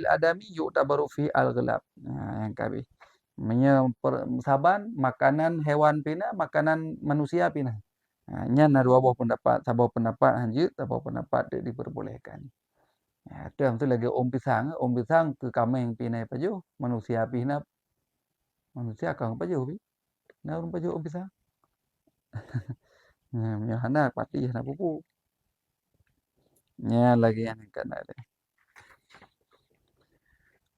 adami yu'tabaru fi al-ghalab. Yang kabeh. Saban makanan hewan pina, makanan manusia pina. Nya na dua buah pendapat, sabuah pendapat hanjut, sabuah pendapat dak diperbolehkan. Tu yang tu lagi om pisang ke kameng pina paju, manusia pina, manusia kang paju pi. Na urang paju om pisang. Nya hana pati hana pupu. Nya lagi yang kan ada.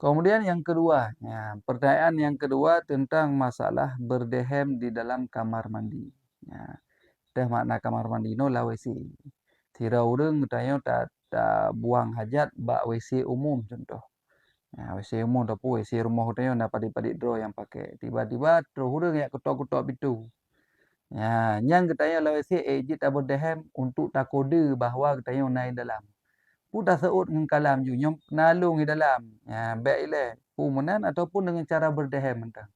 Kemudian yang kedua, pertanyaan yang kedua tentang masalah berdehem di dalam kamar mandi. Teh makna kamar mandi no lah WC. Tira urang tanya tak buang hajat bak WC umum contoh. WC umum ataupun WC rumah tanya nak padik-padik draw yang pakai. Tiba-tiba terus urang yang ketok-ketok pintu. Yang katanya lah WC ejit berdehem untuk takode bahawa katanya naik dalam. Pu dah seut dengan kalam ju nyom nalung di dalam. Baik ile pu menan ataupun dengan cara berdehem mentang.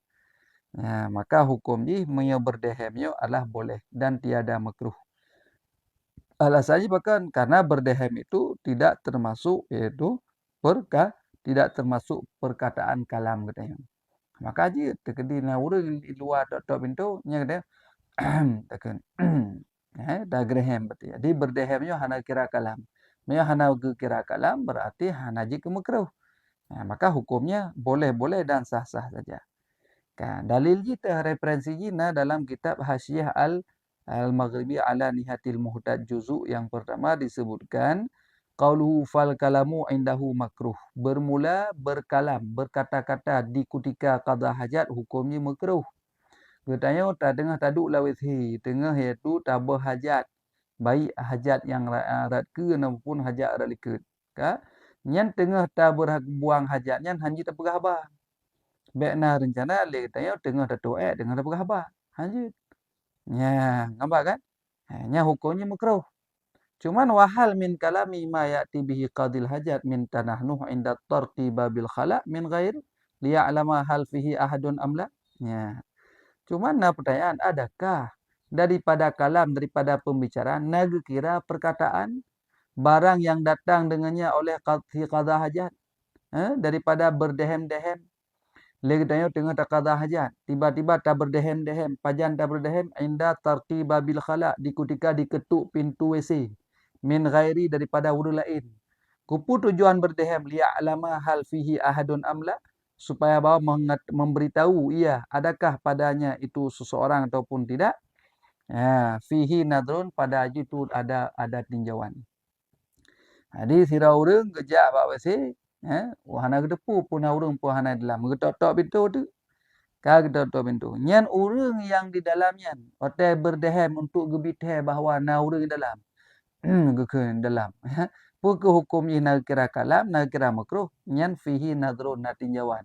Maka hukum ji menyo berdehemnya adalah boleh dan tiada makruh. Alasannya bahkan karena berdehem itu tidak termasuk yaitu tidak termasuk perkataan kalam katanya. Maka ji tekedi na urang di luar tok pintu nya kata takkan dah grehem berarti. Jadi berdehemnya hana kira kalam. Maya hana kira kalam berarti hana ji ke makruh. Maka hukumnya boleh-boleh dan sah-sah saja. Kan dalil ji teh referensi ji na dalam kitab Hasyiah Al-Maghribi ala Nihatil Muhtaj juzuk yang pertama disebutkan qauluhu fal kalamu indahu makruh. Bermula berkalam, berkata-kata di ketika qada hajat hukumnya makruh. Bertanya tak tengah taduk lawisi, tengah iaitu tabah hajat. Baik hajat yang rat ke maupun hajat rat liket. Ka? Nyan tengah tak buang hajat nyan hanji tak pegah bah. Baikna rencana le tanya tengah tak tuak tengah tak pegah bah. Hanji. Nampak kan? Nya hukumnya makruh. Cuman wahal min kalami ma ya'ti bihi qadil hajat min tanahnuh inda tartiba bil khala' min ghair liya'lama hal fihi ahadun amla. Cuman pertanyaan, adakah daripada kalam, daripada pembicaraan, naga kira perkataan barang yang datang dengannya oleh qadha hajat? Daripada berdehem-dehem. Lagi tanya tengah tak qadha hajat. Tiba-tiba tak berdehem-dehem. Pajan tak berdehem. Inda tarqiba bil khala' di ketika diketuk pintu WC. Min ghairi daripada wudu lain. Kupu tujuan berdehem liya'lama hal fihi ahadun amla. Supaya bahawa memberitahu ia adakah padanya itu seseorang ataupun tidak. Fihi nadrun pada haji itu ada tinjauan. Jadi sira urang kejak bak WC, wahana gedepu pun urang pun hana dalam. Getok-tok pintu tu. Getok-tok pintu. Nyan urang yang di dalamnya hotel berdehem untuk gebithe bahawa na urang di dalam. Geken dalam. Puke hukumnya nak kira kalam, nak kira makruh, nyan fihi nadrun na tinjauan.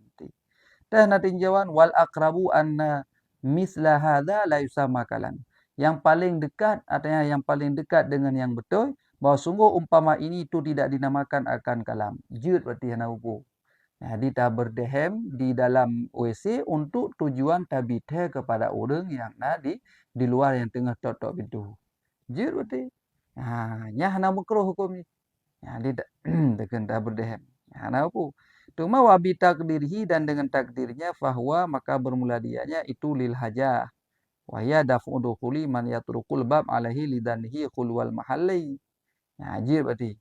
Tah na tinjauan wal aqrabu anna misla hadza la yusamma kalam. Yang paling dekat artinya yang paling dekat dengan yang betul bahawa sungguh umpama ini itu tidak dinamakan akan kalam. Jud berarti hana upu. Jadi tak berdehem di dalam WC untuk tujuan tabithe kepada orang yang di luar yang tengah tok-tok pintu. Jud berarti. Nya hana makruh hukum ni. Jadi tekan tak berdehem. Hana upu. Cuma wabi takdirhi dan dengan takdirnya fahuwa maka bermula dianya itu lil hajah. Wahya daf'u dukhuli man yatrukul bab alaihi lidanihi khulwal mahalli. Ajib berarti.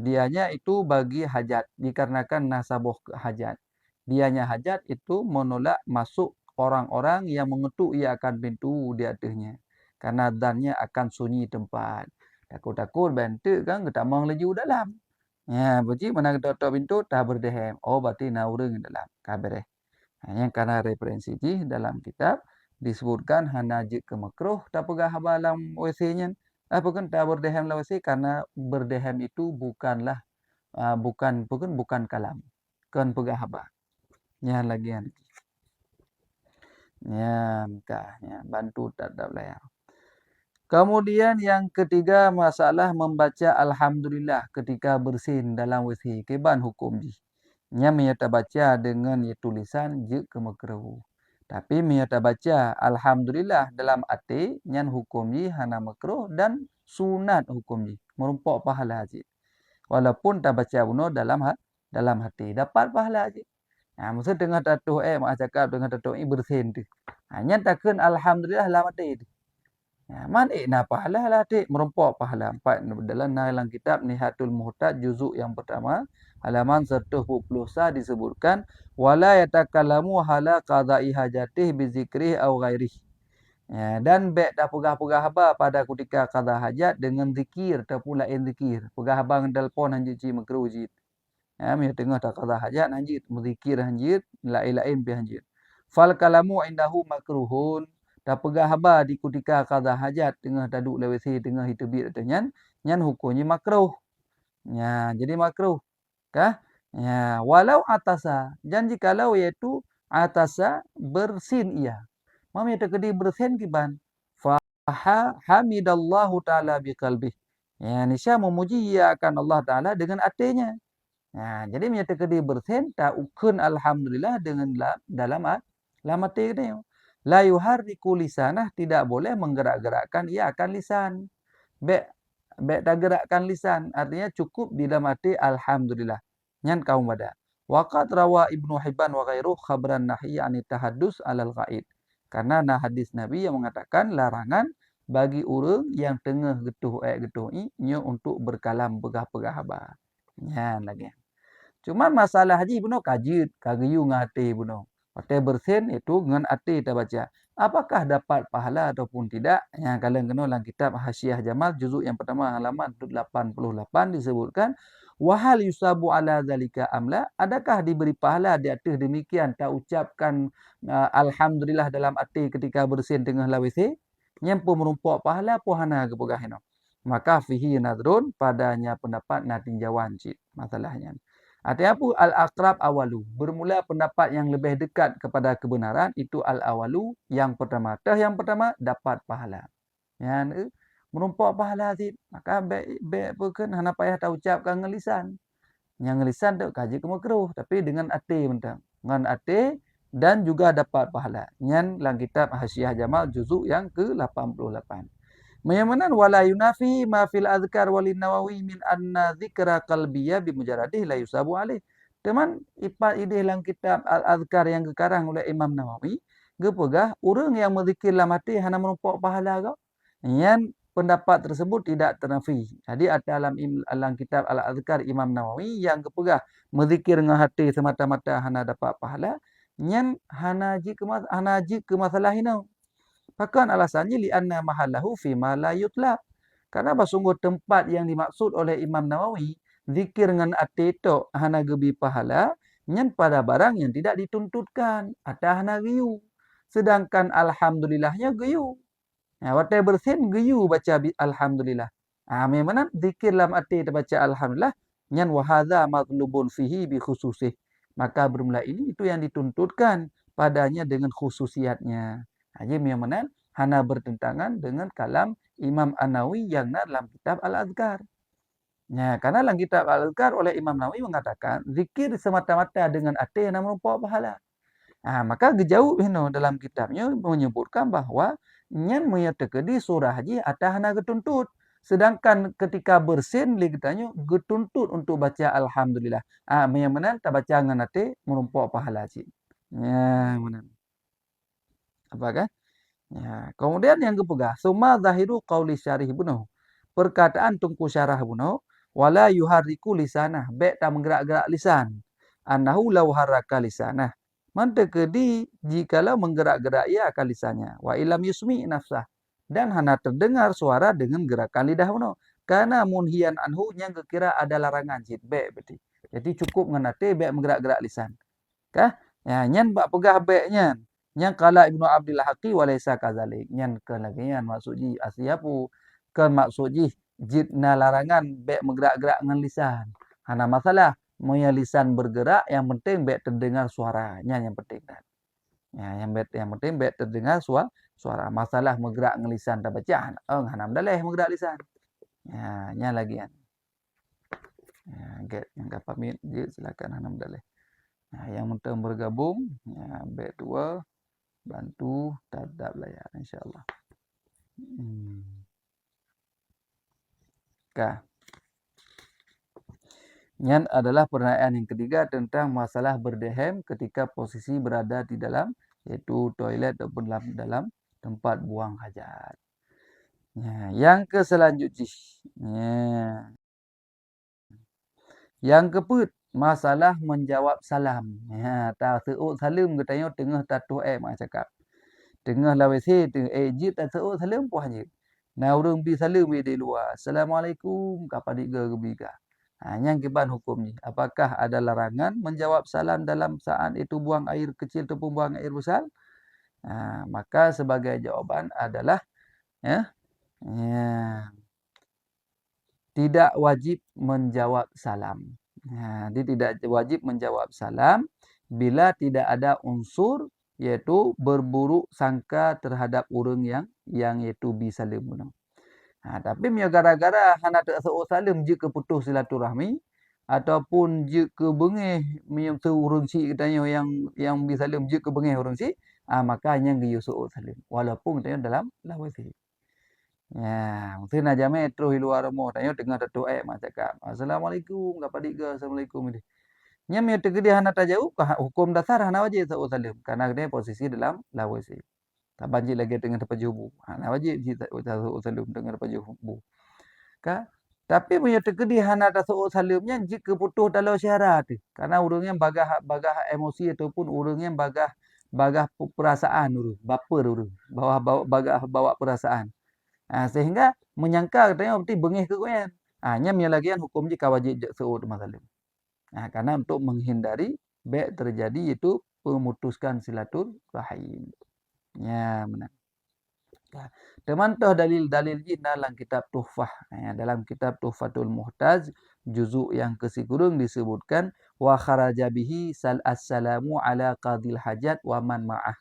Dianya itu bagi hajat. Dikarenakan nasabuh hajat. Dianya hajat itu menolak masuk orang-orang yang mengetuk ia akan pintu di atasnya. Karena dannya akan sunyi tempat. Takut-takut bentuk kan kita mau laju dalam. Berarti mana ketok-tok pintu tak berdehem. Oh berarti na urang dalam. Kabar yang karena referensi ji dalam kitab disebutkan hana je ke makruh tak pegah haba dalam WC-nya. Bukan tak berdehem dalam WC karena berdehem itu bukanlah bukan kalam. Kan pegah haba. Nya lagi yang bantu tak belayar. Kemudian yang ketiga masalah membaca alhamdulillah ketika bersin dalam WC. Keban hukum ji. Nya menyata baca dengan tulisan je ke makruh. Tapi menyata baca alhamdulillah dalam arti nyan hukum ji hana makruh dan sunat hukum ji. Merumpak pahala ji. Walaupun tak baca bunuh dalam dalam hati. Dapat pahala je. Masa tengah tatuh mak cakap tengah tatuh ni bersin tu. Nya takkan alhamdulillah lah mati tu. Man na pahala lah dik merempok pahala 4 dalam kitab Nihatul Muhtad juzuk yang pertama halaman 140 disebutkan wala yatakallamu hala qada'i hajatih bi zikrih aw ghairih. Dan baik dah pegah-pegah haba pada ketika qada hajat dengan zikir ataupun lain zikir. Pegah haba dengan telefon hanji makruh jit. Mi tengah tak qada hajat hanjit menzikir hanjit lain-lain bi hanjit. Fal kalamu indahu makruhun. Dah pegah haba di ketika qada hajat tengah duduk lewesi tengah hitubit nyan hukumnya makruh. Jadi makruh. Kah? Walau atasa dan jikalau iaitu atasa bersin ia. Mami terkedi bersin kiban. Fa hamidallahu taala biqalbih. Nisya memuji ia akan Allah taala dengan hatinya. Jadi menyata kedi bersin tak ukun alhamdulillah dengan dalam hati dia. La yuharriku lisanah tidak boleh menggerak-gerakkan ia akan lisan. Baik tak gerakkan lisan artinya cukup di dalam hati alhamdulillah. Nyan kaum pada. Waqad rawa Ibnu Hibban wa ghairuh khabran nahi ani tahaddus alal ghaib. Karena hadis Nabi yang mengatakan larangan bagi orang yang tengah getuh ni untuk berkalam pegah-pegah haba. Nyan lagi. Cuma masalah haji benar kajit, kagiyu ngati benar. Hotel bersin itu dengan hati kita baca. Apakah dapat pahala ataupun tidak? Yang kalian kenal dalam kitab Hasyiah Jamal juzuk yang pertama halaman 88 disebutkan wahal yusabu ala zalika amla? Adakah diberi pahala di atas demikian tak ucapkan alhamdulillah dalam hati ketika bersin tengah lawisi? Nyempu merumpak pahala pohana kepegahin. Maka fihi nadrun padanya pendapat natinjauan cik masalahnya. Artinya apa? Al-aqrab awalu. Bermula pendapat yang lebih dekat kepada kebenaran itu al-awalu yang pertama. Yang pertama dapat pahala. Yang merumpak pahala sih. Maka baik bukan hana payah tak ucapkan ngelisan. Yang ngelisan tu kaji kemakruh tapi dengan hati mentang. Dengan hati dan juga dapat pahala. Yang dalam kitab Hasyiah Jamal juzuk yang ke-88. Mayamanan wala yunafi ma fil azkar walin nawawi min anna zikra qalbiyya bi mujarradih la yusabu alaih. Teman ipat ide dalam kitab al-azkar yang kekarang oleh Imam Nawawi, gepegah orang yang berzikir dalam hati hana merumpak pahala kau. Yang pendapat tersebut tidak ternafi. Jadi ada dalam kitab al-azkar Imam Nawawi yang gepegah berzikir dengan hati semata-mata hana dapat pahala, yang hana ji ke masalah ini. Bahkan alasannya li'anna mahallahu fi ma la yutlaq. Karena sungguh tempat yang dimaksud oleh Imam Nawawi, zikir dengan hati itu hana gebi pahala, nyen pada barang yang tidak dituntutkan, atau hana giyu. Sedangkan alhamdulillahnya giyu. Waktu bersin giyu baca alhamdulillah. Memang zikir dalam hati baca alhamdulillah, nyen wahadha matlubun fihi bi khususih. Maka bermula ini itu yang dituntutkan padanya dengan khususiatnya. Jadi memang hana bertentangan dengan kalam Imam An-Nawawi yang dalam kitab Al-Azkar. Karena dalam kitab Al-Azkar oleh Imam Nawawi mengatakan zikir semata-mata dengan hati yang merumpak pahala. Maka gejauh dalam kitabnya menyebutkan bahawa nyan menyatakan surah haji atau hana getuntut. Sedangkan ketika bersin kitanya getuntut untuk baca alhamdulillah. Memang tak baca dengan hati merumpak pahala haji. Mana? Apakah? Kemudian yang kepegah, summa zahiru qauli syarih bunuh. Perkataan tungku syarah bunuh, wala yuharriku lisanah, baik tak menggerak-gerak lisan. Annahu law harraka lisanah. Mantakedi jikalau menggerak-gerak ia akan lisannya. Wa ilam yusmi nafsah. Dan hana terdengar suara dengan gerakan lidah bunuh. Karena munhian anhu yang kekira ada larangan. Baik berarti. Jadi cukup dengan hati, baik menggerak-gerak lisan. Kah? Nyan bak pegah baiknya. Yang kala Ibnu Abdul Haqi walaysa kadzalik. Nyan ke lagi nyan maksudnya asyapu ke maksudnya jidna larangan baik menggerak-gerak dengan lisan. Hana masalah moya lisan bergerak yang penting baik terdengar suara. Nyan yang penting kan. Yang penting baik terdengar suara. Masalah menggerak dengan lisan tak baca. Hana mendalih menggerak lisan. Nyan lagi kan. Get yang dapat pamit silakan hana mendalih. Yang mentang bergabung, baik dua, bantu tadab layar insyaAllah. Kah. Yang adalah pernyataan yang ketiga tentang masalah berdehem ketika posisi berada di dalam yaitu toilet ataupun dalam tempat buang hajat. Ya, yang ke selanjutnya. Ya. Yang keput masalah menjawab salam. Ya, ta seuh salam ke tanya tengah tatuh mak cakap. Tengah la WC tengah jit tak seuh salam puah je. Nah urang bi salam di luar. Assalamualaikum kapan diga gebiga. Yang kiban hukum ni. Apakah ada larangan menjawab salam dalam saat itu buang air kecil ataupun buang air besar? Maka sebagai jawapan adalah ya, ya tidak wajib menjawab salam. Dia tidak wajib menjawab salam bila tidak ada unsur iaitu berburuk sangka terhadap orang yang iaitu bisalim guna. Tapi mia gara-gara hana tak seuh salam je ke putus silaturahmi ataupun je ke bengeh mia urang si katanya yang bisalim je ke bengeh urang si, maka yang ge seuh salam walaupun katanya dalam lawasi. Ya, mungkin aja metro di luar rumah. Tanya tengah datuk mak cakap. Assalamualaikum, kapan diga? Assalamualaikum ini. Nya mi tegedi hana tajau hukum dasar hana wajib sa'u salim. Karena dia posisi dalam lawasi. Tak banjir lagi dengan dapat jubu. Hana wajib sa'u salim dengan dapat jubu. Ka? Tapi punya tegedi hana tak sa'u salimnya jika putus dalam syarat. Karena urangnya bagah emosi ataupun urangnya bagah perasaan urang, baper urang. Bawa perasaan. Sehingga menyangka katanya berarti bengih ke koyan. Nya menyalagian hukum jika wajib seuh masalim. Karena untuk menghindari baik terjadi itu pemutuskan silaturahim. Ya, benar. Teman toh dalil-dalil jin dalam kitab Tuhfah. Dalam kitab Tuhfatul Muhtaj juzuk yang ke-10 disebutkan wa kharaja bihi assalamu ala qadil hajat wa man ma'ah.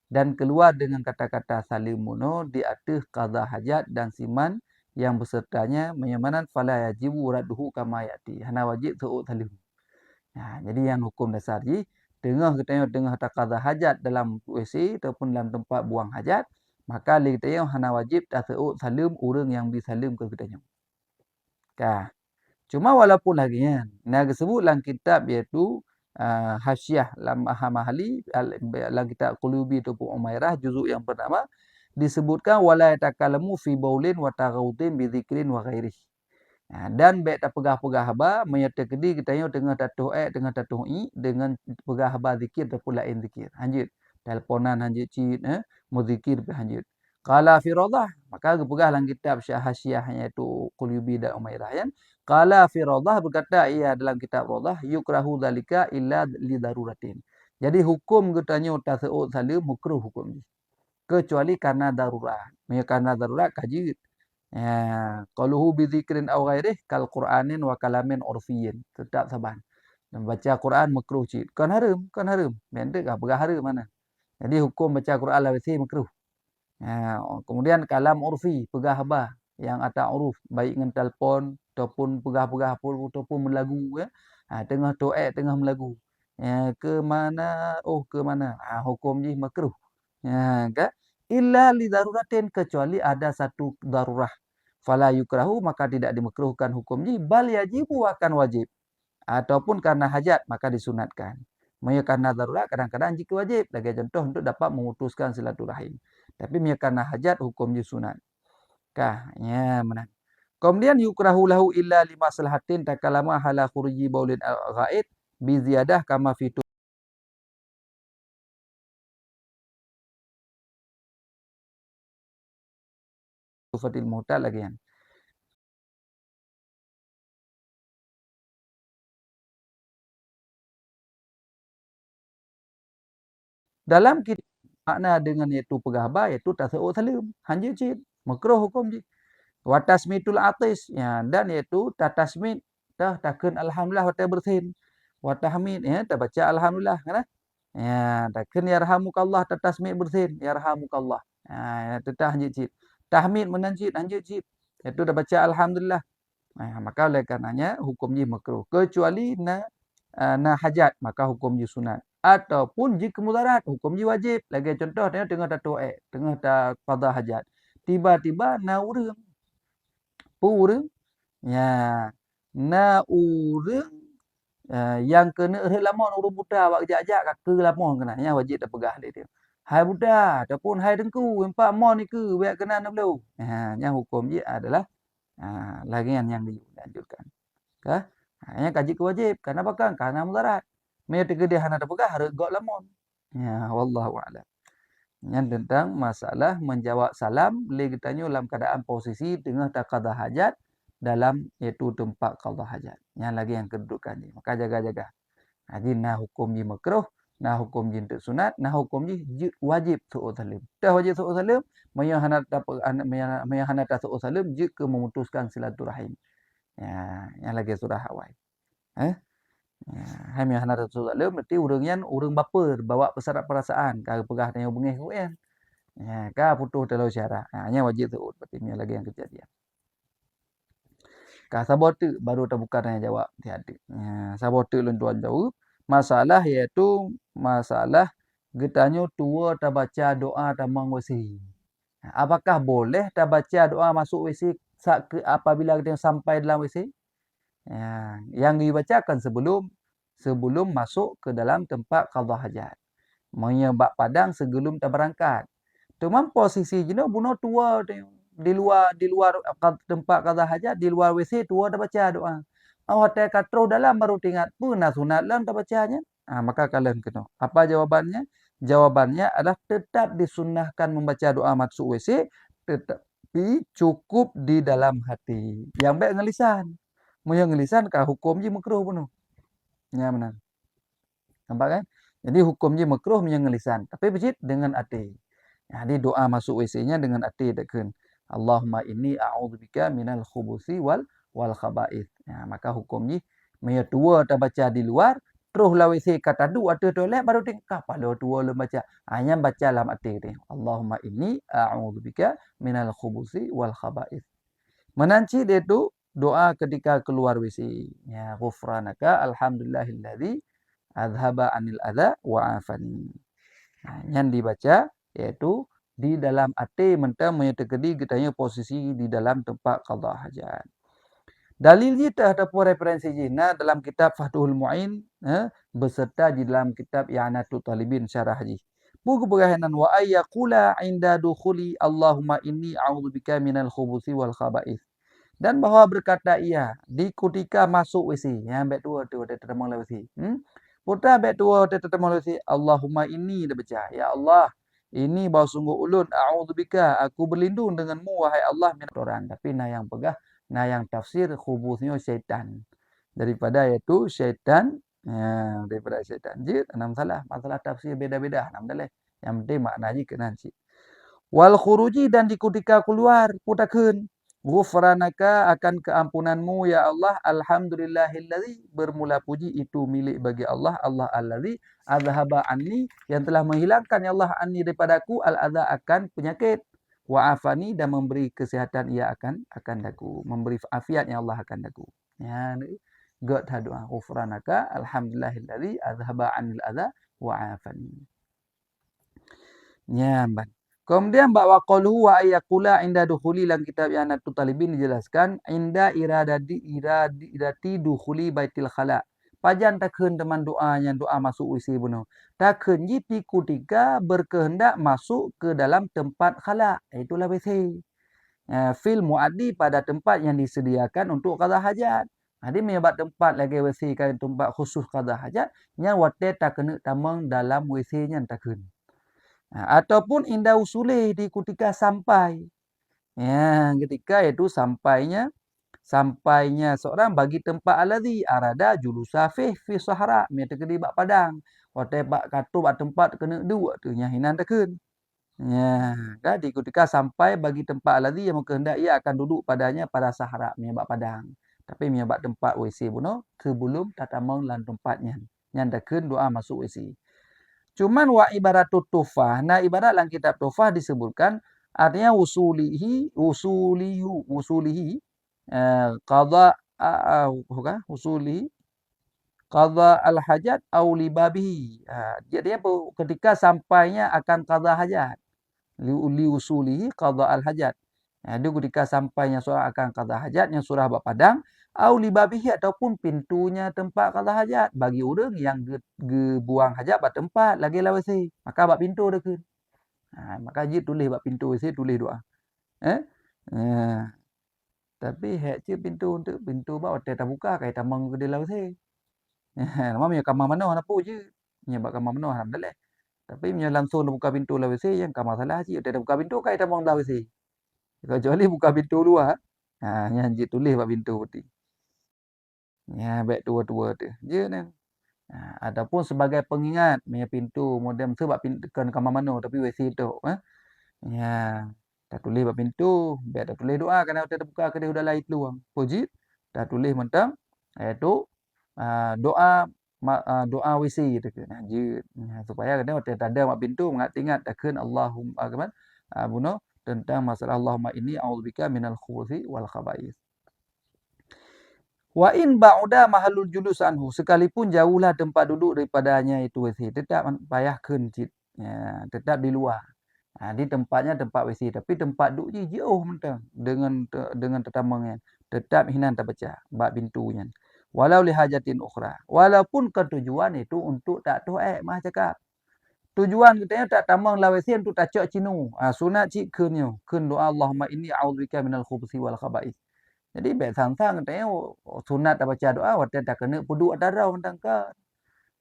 Dan keluar dengan kata-kata salimuno di atas qadha hajat dan siman yang besertanya menyamanan fala yajibu radduhu kama yati. Hana wajib seuh salim. Jadi yang hukum dasar ji tengah kita tengah tak qadha hajat dalam WC ataupun dalam tempat buang hajat, maka li kita hana wajib tak seuh salim urang yang disalim ke kita. Cuma walaupun lagi kan, sebut dalam kitab iaitu Hasyiah Lam Mahali dalam kitab Qulubi ataupun Umairah juzuk yang pertama disebutkan wala yatakallamu fi baulin wa taghawtin bi dzikrin wa ghairihi. Dan baik tak pegah-pegah haba menyertai kita tengah tatuh tengah tatuh dengan pegah haba zikir ataupun lain zikir. Lanjut. Teleponan lanjut cit muzikir lanjut. Qala fi radah, maka pegah dalam kitab Hasyiah iaitu Qulubi dan Umairah kan. Qala fi radah berkata ia dalam kitab radah yukrahu zalika illa li daruratin. Jadi hukum katanya tasawuf salim makruh hukum ni. Kecuali karena darurat. Karena darurat kaji. Qaluhu bi dzikrin aw ghairih kal Qur'anin wa kalamin urfiyyin. Tetap saban. Dan baca Quran makruh cik. Kan haram. Mendek apa haram mana. Jadi hukum baca Quran lawasi makruh. Kemudian kalam urfi, pegah haba yang ada uruf baik dengan telefon ataupun pegah-pegah ataupun melagu ya. Tengah doa tengah melagu. Ke mana? Ke mana? Hukum ni makruh. Kan? Illa li daruratin kecuali ada satu darurah. Fala yukrahu maka tidak dimakruhkan hukum ni bal yajibu akan wajib. Ataupun karena hajat maka disunatkan. Karena darurat kadang-kadang jika wajib. Lagi contoh untuk dapat memutuskan silaturahim. Tapi karena hajat hukum sunat. Ya, benar. Kemudian yukrahu lahu illa lima salahatin takalama hala khuruji baulin ghaid bi ziyadah kama fitu fatil mu'tal lagi kan. Dalam kita makna dengan iaitu pegahba iaitu tasawuf salim. Hanya cik. Makruh hukum cik. Watasmitul atis dan iaitu tatasmit takkan alhamdulillah wata bersin watahmid tak baca alhamdulillah kan takkan yarhamukallah tatasmit bersin yarhamukallah tetah cip tahmid menancit anjut cip itu dah baca alhamdulillah maka oleh karenanya hukumnya makruh kecuali na hajat maka hukumnya sunat ataupun jika mudarat hukumnya wajib lagi contoh tengah tak qada hajat tiba-tiba na urang urang na urang yang kena lamon urang buta awak kejak-kejak kat ke lamon kena nya wajib dak pegah dia. Hai buta ataupun hai dengku empak mon ni ke biar kena dulu. Yang hukum dia adalah lagian yang dianjurkan. Kah? Yang kaji kewajib. Kenapa kan? Karena mudarat. Maya tegedih hana dak pegah harus gok lamon. Ya, wallahu a'lam. Yang tentang masalah menjawab salam boleh ditanya dalam keadaan posisi tengah tak qada hajat dalam iaitu tempat qada hajat. Yang lagi yang kedudukan ni. Maka jaga-jaga. Jadi nah hukum ni makruh, nah hukum ni untuk sunat, nah hukum ni wajib su'ul salim. Dah wajib su'ul salim, maya hana tak su'ul salim jika memutuskan silaturahim. Ya, yang lagi surah awal. Hai maya hana tak su'ul salim berarti urang bapa bawa pesara perasaan kau pegah tanya hubungi ku kan. Ka putus dalam syarat. Nya wajib su'ul berarti ni lagi yang kejadian. Ka sabar tu baru terbuka tanya jawab tiada. Sabar tu lun tuan jawab. Masalah iaitu masalah getanya tua tak baca doa tamang WC. Apakah boleh tak baca doa masuk WC apabila kita sampai dalam WC? Yang dibacakan sebelum masuk ke dalam tempat qada hajat. Menyebab padang sebelum tak berangkat. Cuma posisi jenuh bunuh tua di luar tempat qada hajat, di luar WC tua dah baca doa. Hotel katro dalam baru tingkat pun sunat lah tak bacanya. Maka kalian kena. Apa jawabannya? Jawabannya adalah tetap disunnahkan membaca doa masuk WC, tetapi cukup di dalam hati. Yang baik ngelisan. Yang ngelisan kah hukum je makruh penuh. Ya benar. Nampak kan? Jadi hukum je makruh yang ngelisan. Tapi becit dengan hati. Jadi doa masuk WC-nya dengan hati dekun. Allahumma inni a'udzubika minal khubuthi wal khaba'ith. Maka hukum ni maya tua tak baca di luar, teruslah WC kata du ada toilet baru tingkap pada tua lu baca. Hanya baca dalam hati dia. Allahumma inni a'udzubika minal khubuthi wal khaba'ith. Menanci dia tu doa ketika keluar WC. Ya ghufranaka alhamdulillahilladzi adhaba anil adza wa afani. Yang dibaca iaitu di dalam hati mentang menyertai kita posisi di dalam tempat qada hajat. Dalil ni terhadap referensi jina dalam kitab Fathul Mu'in beserta di dalam kitab I'anatul Talibin syarah haji. Buku berkaitan wa ayyaqula 'inda dukhuli Allahumma inni a'udzubika minal khubuthi wal khaba'ith. Dan bahawa berkata ia di ketika masuk WC. Yang baik tua tu dia tertemang WC. Putra baik tua dia tertemang WC. Allahumma inni dia baca. Ya Allah, ini bahawa sungguh ulun a'udzubika, aku berlindung denganmu wahai Allah min orang. Tapi nah yang pegah yang tafsir khubuthnya syaitan. Daripada iaitu syaitan, daripada syaitan. Jadi, masalah tafsir beda-beda. Yang penting maknanya kena cik. Wal khuruji dan di ketika keluar, putakeun. Ghufranaka akan keampunanmu ya Allah. Alhamdulillahilladzi bermula puji itu milik bagi Allah. Allah alladzi azhaba anni yang telah menghilangkan ya Allah anni daripadaku al-adza akan penyakit. Wa afani dan memberi kesihatan ia akan daku, memberi afiat yang Allah akan daku. Ya, God doa ghufranaka alhamdulillahilladzi azhaba 'anil adza wa afani. Nyamban. Kemudian bawa qauluhu wa ayyaqula inda dukhuli dalam kitab I'anatul Talibin dijelaskan inda iradati dukhuli baitil khala. Pajan takun teman doanya doa masuk WC bunuh. Takun jipi ketika berkehendak masuk ke dalam tempat khala. Itulah WC. Fil muaddi pada tempat yang disediakan untuk qada hajat. Jadi menyebab tempat lagi WC kan tempat khusus qada hajat. Yang wate tak kena tamang dalam WC-nya takun. Ataupun indah usuli di ketika sampai. Ya, ketika itu sampainya seorang bagi tempat alladhi arada julusa fi sahara. Mia tekedi bak padang. Wate bak katu bak tempat kena dua tu nya hinan tekun. Ya, kan di ketika sampai bagi tempat alladhi yang kehendak ia akan duduk padanya pada sahara mia bak padang. Tapi mia bak tempat WC buno sebelum tatamang lan tempatnya. Yang tekun doa masuk WC. Cuman wa ibaratut tufah. Nah ibarat dalam kitab tufah disebutkan artinya usulihi qada usulihi qada al hajat au libabihi. Jadi apa ketika sampainya akan qada hajat. Li usulihi qada al hajat. Dia ketika sampainya surah akan qada hajatnya surah bab padang Au libabihi ataupun pintunya tempat qada hajat. Bagi urang yang buang hajat bak tempat lagi lah WC. Maka bak pintu dekeun. Maka ji tulis bak pintu WC tulis doa. Eh? Tapi hek je pintu bak hotel terbuka kai tamang ke dalam WC. Nama punya kamar mana napu je. Nya bak kamar mana ham daleh. Tapi punya langsung buka pintu lah WC yang kamar salah je. Hotel buka pintu kai tamang lah WC. Kecuali buka pintu luar. Nya ji tulis bak pintu putih. Ya, baik tua-tua tu. Je nan. Ataupun sebagai pengingat punya pintu modem sebab tekan kamar mana tapi WC tu. Ya. Dah tulis bak pintu, biar dah tulis doa kerana hotel terbuka ke dia udah lain peluang. Pujit, dah tulis mentang iaitu doa WC tu ke. Supaya kena hotel tak ada mak pintu mengingat takkan Allahumma akaman buno tentang masalah Allahumma inni a'udzubika minal khubuthi wal khaba'ith. Wa in ba'uda mahallul julus anhu, sekalipun jauhlah tempat duduk daripadanya itu WC, tetap payahkeun cit. Ya, tetap di luar. Di tempatnya tempat WC, tapi tempat duduk je jauh mentang dengan tetamangnya. Tetap hinan terpecah bab pintunya. Walau li hajatin ukhra. Walaupun ketujuan itu untuk tak tuai mah cakap. Tujuan katanya tak tamang la WC untuk tak cak cinu. Sunat cik keunyo. Keun doa Allahumma inni a'udzubika minal khubuthi wal khaba'ith. Jadi baik sang-sang katanya sunat tak baca doa waktu tak kena puduk darau mentang kan.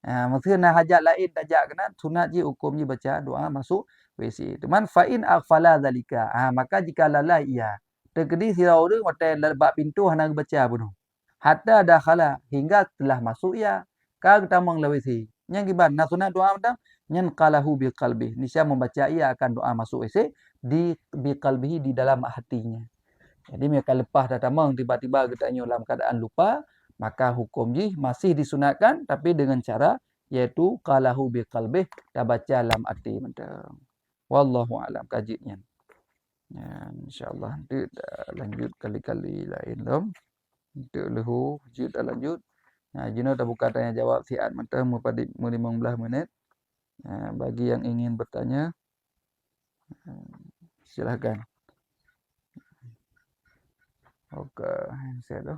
Maksudnya nak hajat lain tak jak kena sunat je hukum je baca doa masuk WC. Teman fa in aghfala zalika. Maka jika lalai ia. Terkedi sirau dia waktu bab pintu hendak baca bunuh. Hatta dakhala hingga telah masuk ia. Kag tamang la WC. Yang giban nak sunat doa mentang nyan qalahu bi qalbi. Nisya membaca ia akan doa masuk WC di bi qalbihi di dalam hatinya. Jadi mereka lepas dah tamang tiba-tiba katanya dalam keadaan lupa, maka hukum ji masih disunatkan tapi dengan cara iaitu qalahu bi qalbih, dah baca dalam hati mentang. Wallahu alam kajinya. Ya, insya-Allah nanti lanjut kali-kali lain dom. Untuk lehu lanjut lanjut. Jino dah buka tanya jawab siat mentang pada 15 minit. Bagi yang ingin bertanya silakan. Okey, saya tu.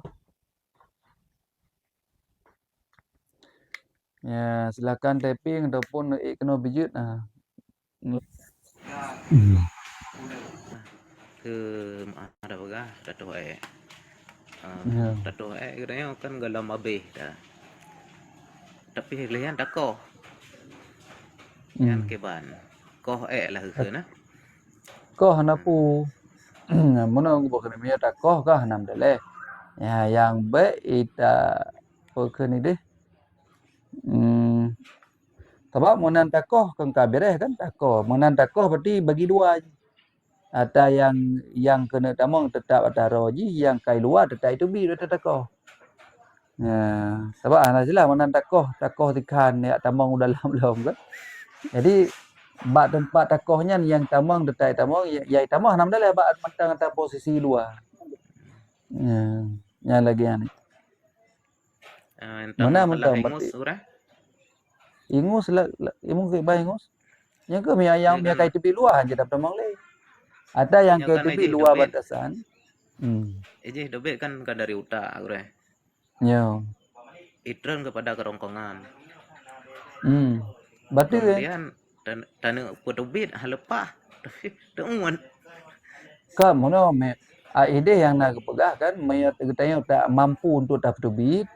Ya, silakan typing ataupun kena bijut. Ke ada apa Dato' Dato' katanya kan galam abih dah. Tapi lihat tak koh. Yang keban. Koh lah ke na. Koh napu. Mana aku bukan punya tak koh kah nam daleh. Ya, yang baik ita perken ini. Sebab monan takoh kan kabireh kan takoh. Monan takoh berarti bagi dua je. Ada yang kena tamang tetap ada roji, yang kai luar tetap itu bi tetap takoh. Ya, sebab ana jelah monan takoh tikan ya tamang dalam belum kan. Jadi bak tempat takohnya yang tamang tetap tamang ya tamang nam dalah bak mentang atas posisi luar. Ya, yang lagi ni. Mana mentang berarti. Ingus lah, ingus ke ingus. Yang ke yang kai tepi luar je dapat tamang le. Ada yang kai tepi luar batasan. Eje dobek kan dari utak ure. Ya. Itren kepada kerongkongan. Berarti kemudian tanah pedobit halepah. Teuan. Ka mono ide yang nak pegah kan katanya tak mampu untuk tak pedobit,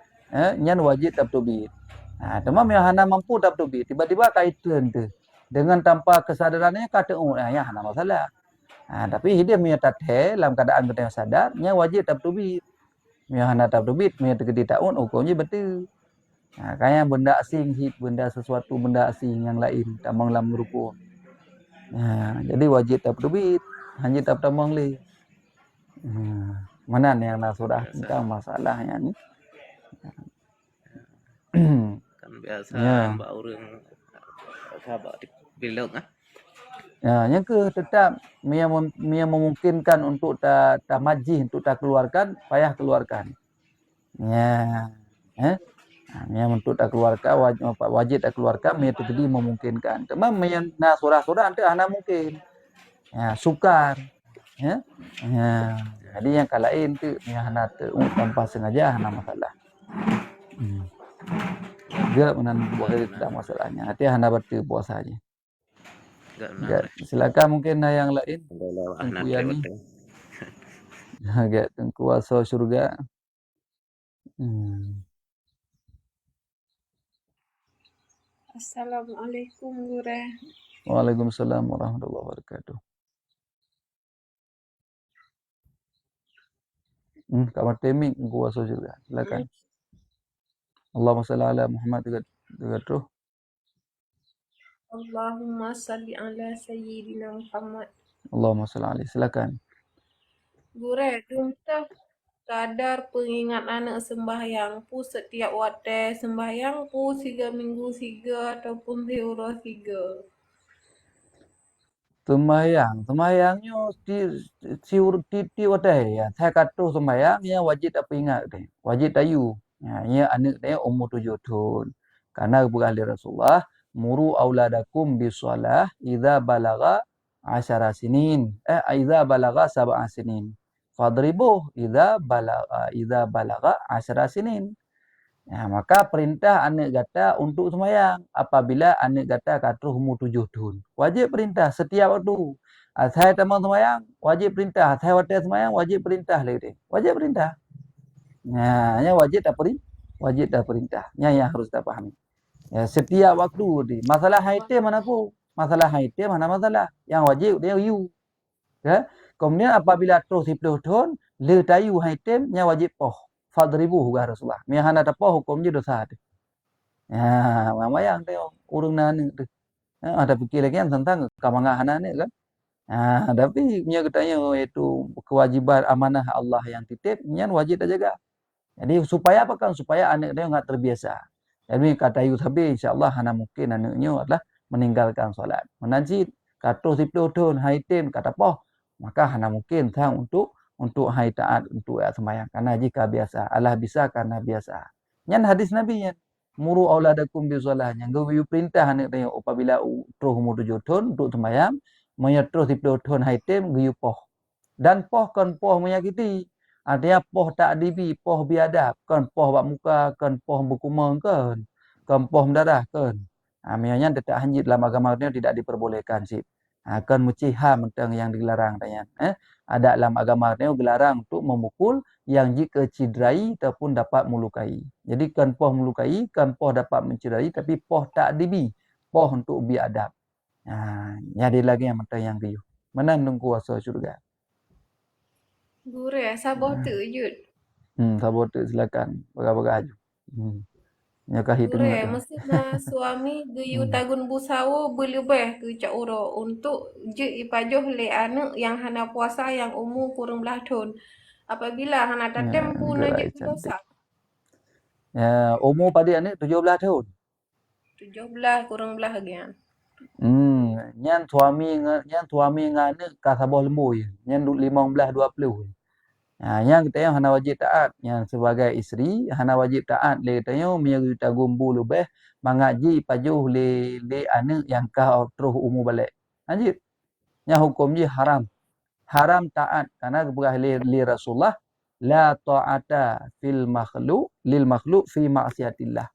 nyan wajib tak pedobit. Teman yang hana mampu tak pedobit, tiba-tiba kaitan tu. Dengan tanpa kesadarannya kata ya hana masalah. Tapi dia punya tathe dalam keadaan kita sadar, nya wajib tak pedobit. Yang hana tak pedobit, punya terkedi taun hukumnya betul. Kayak benda asing hit, benda asing yang lain tamang lam ruku. Jadi wajib tak pedobit, hanya tak tamang le. Mana yang nak surah tentang masalahnya ni. Kan biasa mbak orang sahabat bilog yang ke tetap dia memungkinkan untuk tak majih untuk tak keluarkan, payah keluarkan. Yang untuk tak keluarkan wajib tak keluarkan dia terjadi memungkinkan. Teman yang nak surah-surah nanti ana mungkin. Sukar. Jadi yang kalain tu yang hana tu tanpa sengaja hana masalah. Gak menan boleh tidak masalahnya. Hati hana batu puasanya. Enggak Gak, menang. silakan mungkin yang lain. Kalau Tengku anak Yani. lewat. Gak tengku asal surga. Assalamualaikum Gure. Waalaikumsalam warahmatullahi wabarakatuh. Kamar temik tengku asal surga. Silakan. Allahumma salli ala Muhammad terus. Allahumma salli ala Sayyidina Muhammad. Allahumma salli alaihi. Silakan. Gure, kita kadar pengingat anak sembahyang pu setiap waktu sembahyang pu 3 minggu 3 ataupun diurus 3. Sembahyangnya ti wadai ya. Saya kata sembahyangnya wajib tak ingat deh. Wajib tayu. Ya anak dia umur 7 tahun. Karena berkali Rasulullah muru auladakum bisalah idza balagha 10 sinin. Idza balagha 7 sinin. Fadribuh idza balagha 10 sinin. Ya, maka perintah anak gata untuk sembahyang apabila anak gata kata umur 7 tahun. Wajib perintah setiap waktu. Saya tamang sembahyang, wajib perintah. Saya waktu sembahyang, wajib perintah lagi. Wajib perintah. Nah, yang wajib tak perintah. Wajib tak perintah. Yang harus tak pahami. Ya, setiap waktu di masalah haite mana aku? Masalah haite mana masalah? Yang wajib dia you. Ya. Kemudian apabila terus 10 tahun, le tayu haite yang wajib poh. Fadribu hukum Rasulullah. Mihana tapoh hukum je dosa ada. Ya, mamayang teo urang nani tu. Ada fikir lagi tentang kamangahan ni kan. Tapi nya katanya itu kewajiban amanah Allah yang titip, nya wajib dah jaga. Jadi supaya apa kan? Supaya anak dia enggak terbiasa. Jadi kata Ayub habis insya-Allah hana mungkin anaknya adalah meninggalkan solat. Menanji kata 10 tahun haitim kata poh, maka hana mungkin tang untuk hai taat untuk sembahyang karena jika biasa Allah bisa karena biasa. Nyan hadis Nabi nya muru auladakum bi solah yang geu perintah anak dia apabila terus umur 7 tahun untuk sembahyang, maya terus 10 tahun haitim geu poh. Dan poh kan poh menyakiti. Artinya poh tak dibi, poh biadab, kan poh bak muka, kan poh berkumang kan poh mendarah kan. Misalnya tidak hanjit dalam agama ini tidak diperbolehkan sih. Kan muciham tentang yang dilarang tanya. Ada dalam agama ini dilarang untuk memukul yang jika cederai ataupun dapat melukai. Jadi kan poh melukai, kan poh dapat mencederai tapi poh tak dibi, poh untuk biadab. Jadi lagi yang tentang yang diu. Mana nunggu kuasa syurga. Gure, sabar tu jut. Sabar tu silakan. Baga-baga aju. Nyakahi Gure, tengok tu. mestinya suami geyu tagun busawo berlebih ke cak uro untuk je ipajoh le anak yang hana puasa yang umur kurang belah tahun. Apabila hana tatem pun Gerai najib cantik. dosa. Umur pada ni 17 tahun. 17 kurang belah lagi. Nyan suami ngane ka sabah lembu je. Nyan 15 20. Yang kita yang hana wajib taat, yang sebagai isteri hana wajib taat le katanya menyeri tagumbu lebih mengaji pajuh le anak yang kau terus umur balik. Lanjut. Yang hukum je haram. Haram taat karena berah li Rasulullah la ta'ata fil makhluq lil makhluq fi maksiatillah.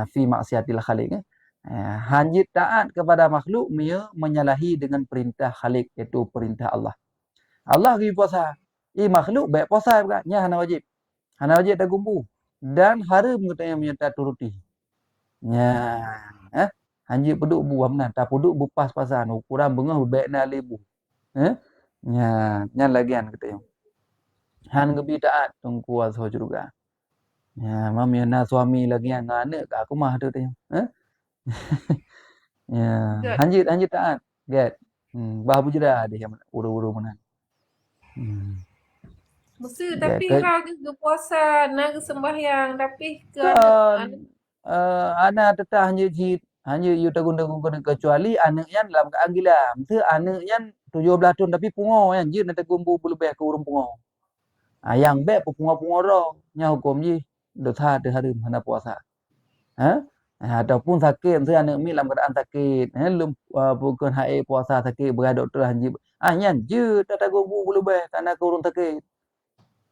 Fi maksiatil khaliq. Hanjit taat kepada makhluk ia menyalahi dengan perintah khalik iaitu perintah Allah. Allah bagi puasa. Makhluk baik puasa juga. Nya hana wajib. Hana wajib tak gumpu. Dan haram katanya menyerta turuti. Nya. Hanjit peduk bu amnan. Tak peduk bu pas-pasan. Ukuran bengah baik na lebu. Nya lagian katanya. Han gebi taat tungku asal juga. Mami na suami lagi yang anak aku mah tu tanya. Hanjit taat. Get. Bahabu jeda dia uru-uru menan. Mesti tapi hal ke puasa nak sembahyang tapi kan anak tetap hanya you tagun-tagun kecuali anaknya dalam keadaan gila. Mesti anaknya 17 tahun tapi pungo kan je nak tagun lebih ke urung pungo. Yang baik pungo-pungo ro nya hukum je dosa ada haram hana puasa. Ataupun sakit mesti anak mi dalam keadaan sakit. Bukan haid puasa sakit berat doktor hanji Nyan je tak tagu bu lebih karena kurun takit.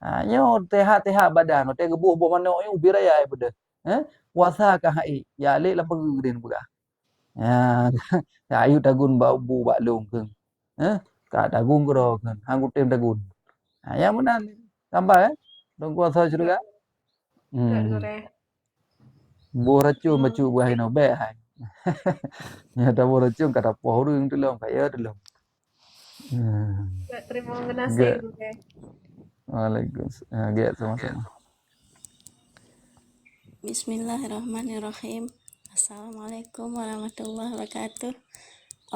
Nyo tehat badan te gebuh bo mano yu biraya bede. Puasa ka hai ya le la pegeden buka. Ayu tagun bau bu bak long keun. Ka tagun gro keun. Hang tem tagun. Yang menan tambah dong puasa juga. Kat gure. Bu racun bacu buah ino be hai. Nya ta bu racun kata poh rung tu long kaya tu long. Kat terima kasih Ge. gure. Waalaikumsalam. Ge sama-sama. Bismillahirrahmanirrahim. Assalamualaikum warahmatullahi wabarakatuh.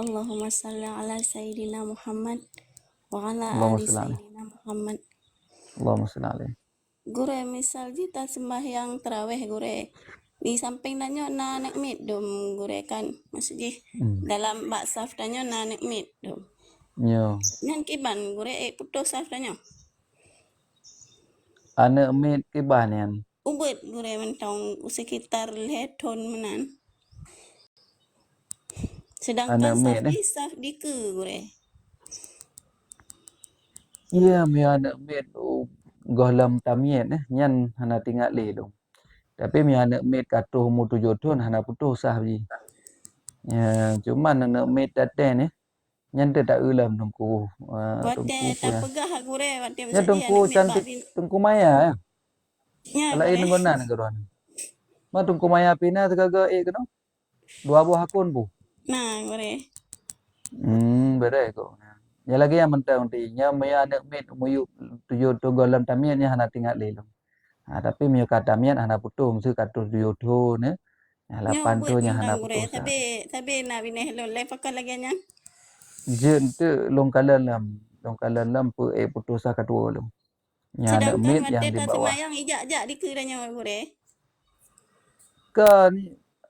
Allahumma salli ala Sayyidina Muhammad wa ala Allahumma ali salli alaihi. Sayyidina Muhammad. Allahumma salli alaihi. Gure misal kita sembahyang tarawih gure di samping danyo na nek mit dom gure kan maksudnya dalam bak saf danyo na nek mit dom. Nyo. Nyan kiban gure putus saf danyo. Ane mit kiban yan. Ubet gure mentong sekitar leton menan. Sedangkan saf di saf di ke gure. Iya mi ane mit golam tamiet nyan hana tinggal le dong. Tapi mi ane mit katuh mu 7 tahun hana putus sah ji. Ya cuman ane mit taten nyan te tak ulam tungku. Wate tak pegah gure wate Ya tungku cantik tungku maya. Ya Kalau ini ngonan geron. Ma tungku maya pina tegaga keno. 2 buah akun bu. Nah, gure. Berai ko. Ya lagi yang mentang nya maya ane mit muyu 7 tahun golam tamiet nya hana tinggal le dong. Tapi mi kata mian hana putus mesti katuh 7 tahun 8 tahun nya hana putus. Tapi na bineh lo le pakal lagi nya. Jen tu long kalan lam pu putus sa kedua long. Nya ada mit yang di bawah. Semayang ijak-jak di keranya gure. Kan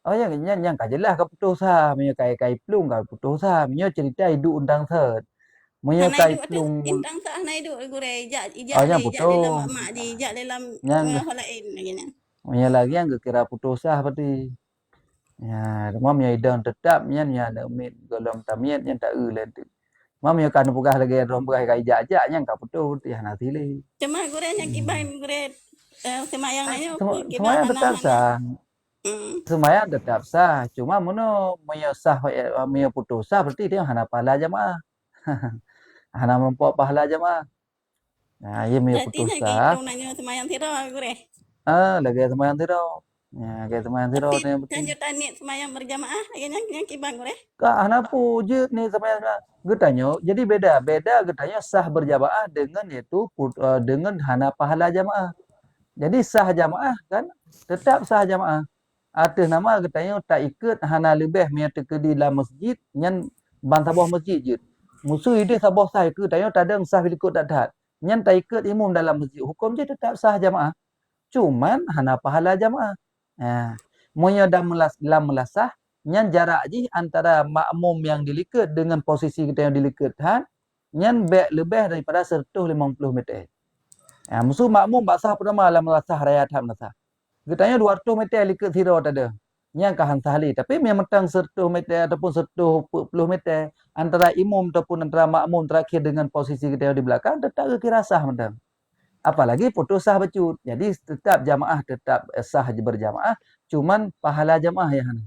yang kajelah ka putus sa mi kai plung ka putus sa mi cerita hidup undang set. Mi kai plung Intang sah na hidup gure ijak yang ijak dalam putus. mak di ijak dalam holain lagi nya. Mi lagi yang kira putus sa berarti. Ya, rumah mi idang tetap nya ada mit golong tamiet yang tak len tu. Mam yo kan pugah lagi rom pugah kai jajak yang ka putus ti hana tile. Cuma gure nya kibain gure semayang nya Semayang tetap sah. Semayang tetap sah. Cuma mono moyo sah moyo putus sah berarti dia hana pahala jamaah. Hana mempok pahala jamaah. Nah, ye moyo putus sah. Berarti nanya semayang tiro gure. Lagi semayang tiro. Ya, kayak semayang tiro ni betul. Lanjutan ni semayang berjamaah lagi nya kibang gure. Ka hana puje ni semayang getanyo. Jadi beda getanyo sah berjamaah dengan itu dengan hana pahala jamaah. Jadi sah jamaah kan tetap sah jamaah. Atas nama getanyo tak ikut hana lebih mi tekedi dalam masjid nyan ban sabah masjid je. Musuh ide sabah sah ikut tayo tadang sah ikut tak. Nyan tak ikut imam dalam masjid. Hukum je tetap sah jamaah. Cuman hana pahala jamaah. Moyo dalam melasah nyan jarak je antara makmum yang diliket dengan posisi kita yang diliket nyan lebih daripada 150 meter. Musuh makmum basah pertama dalam melasah raya tahap melasah. Getanya 200 meter liket zero tada. Yang kahan sahli. Tapi memang tang 100 meter ataupun 110 meter antara imam ataupun antara makmum terakhir dengan posisi kita di belakang tetap kira sah mentang. Apalagi putus sah becut. Jadi tetap jamaah tetap sah berjamaah. Cuman pahala jamaah yang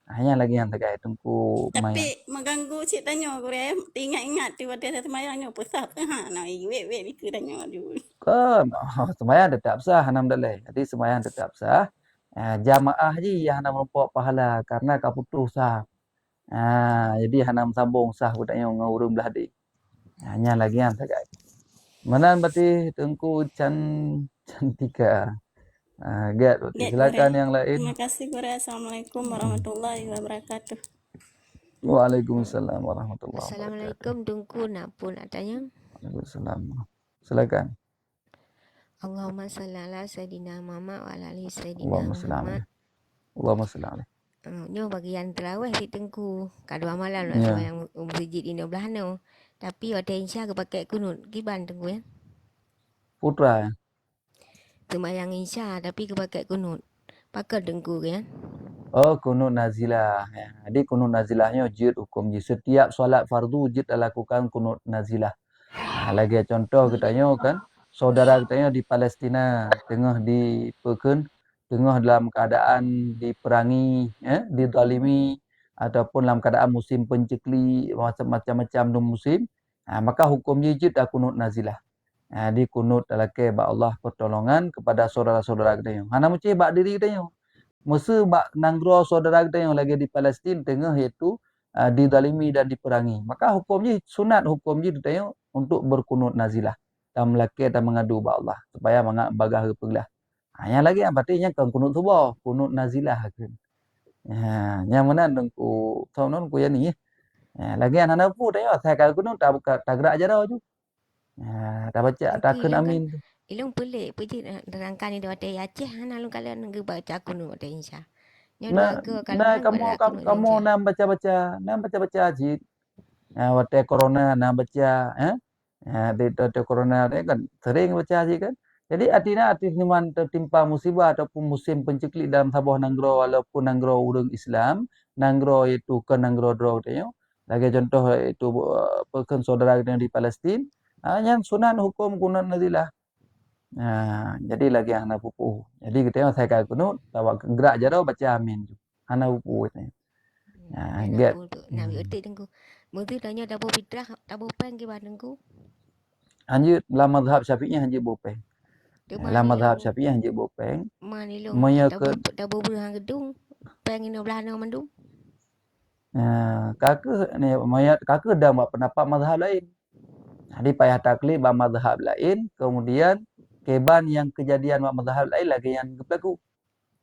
hanya lagi yang terkait tungku Tapi mayan. mengganggu cik tanya gure ingat-ingat tiba-tiba semayangnya pusat nah wek di keranya dulu. Kan semayang tetap sah alhamdulillah. Jadi semayang tetap sah. Jamaah je yang nak mempok pahala karena kau putus sah. Jadi hanam sambung sah budaknya ngurung belah di. Hanya lagi yang terkait. Mana berarti tengku cantika. Get berarti. Silakan yang lain. Terima kasih gure. Assalamualaikum warahmatullahi wabarakatuh. Waalaikumsalam warahmatullahi wabarakatuh. Assalamualaikum tungku nak pun nak tanya. Waalaikumsalam. Silakan. Allahumma salli ala Sayyidina Muhammad wa ala ali Sayyidina Muhammad. Allahumma salli alaihi. Nyo bagian terawih di tengku. Kadua malam nak sembahyang masjid ini belah no. Tapi waktu insya ke pakai kunut kiban tengku ya. Putra. Sembahyang insya tapi ke pakai kunut. Pakai tengku ya. Oh, kunut nazilah. Ya. Jadi kunut nazilahnya jid hukum jid. Setiap solat fardu jid lakukan kunut nazilah. Lagi contoh katanya kan, saudara katanya di Palestina tengah tengah dalam keadaan diperangi, dizalimi ataupun dalam keadaan musim pencekli macam-macam musim, maka hukum jid kunut nazilah. Di kunut laki ba Allah pertolongan kepada saudara-saudara katanya. Hana muci bak diri katanya. Masa bak nanggro saudara kita yang lagi di Palestin tengah iaitu dizalimi dan diperangi. Maka hukumnya sunat hukumnya ditanya untuk berkunut nazilah dan melaki dan mengadu ba Allah supaya bagah pegelah. Yang lagi yang pentingnya kan kunut subah, kunut nazilah kan. Yang mana dengku tahun ku ya ni. Lagi anak pu tanya saya kalau kunut tak gerak aja dah tu. Tak baca tak Nanti kena ilung kan amin tu. ilung pelik pejit nerangkan ni dewata Aceh hana lu kalian nge baca kuno wate insya. Nyo dua ke kalau Nah, hang pada kuno kamu insya. nam baca haji. Waktu corona nak baca di corona ni kan sering baca haji kan. Jadi artinya man tertimpa musibah ataupun musim penceklik dalam Sabah Nanggro walaupun Nanggro urang Islam, Nanggro itu ke Nanggro draw tanya. Lagi contoh itu pekan saudara kita di Palestin, yang sunan hukum kunut nazilah. Jadi lagi anak pupu. Jadi kita saya kata kunut, tawa gerak je dah baca amin tu. Anak pupu katanya. Get. Nabi otik tengku. Mesti tanya dabo fitrah, dabo peng ke badengku. Hanjut dalam mazhab Syafi'i hanjut bopeng. Dalam mazhab Syafi'i hanjut bopeng. Manilung dabo berhang gedung. Peng ino belah no mandum. Kakak ni mayat kakak dah buat pendapat mazhab lain. Jadi payah taklid buat mazhab lain, kemudian keban yang kejadian buat mazhab lain lagi yang berlaku.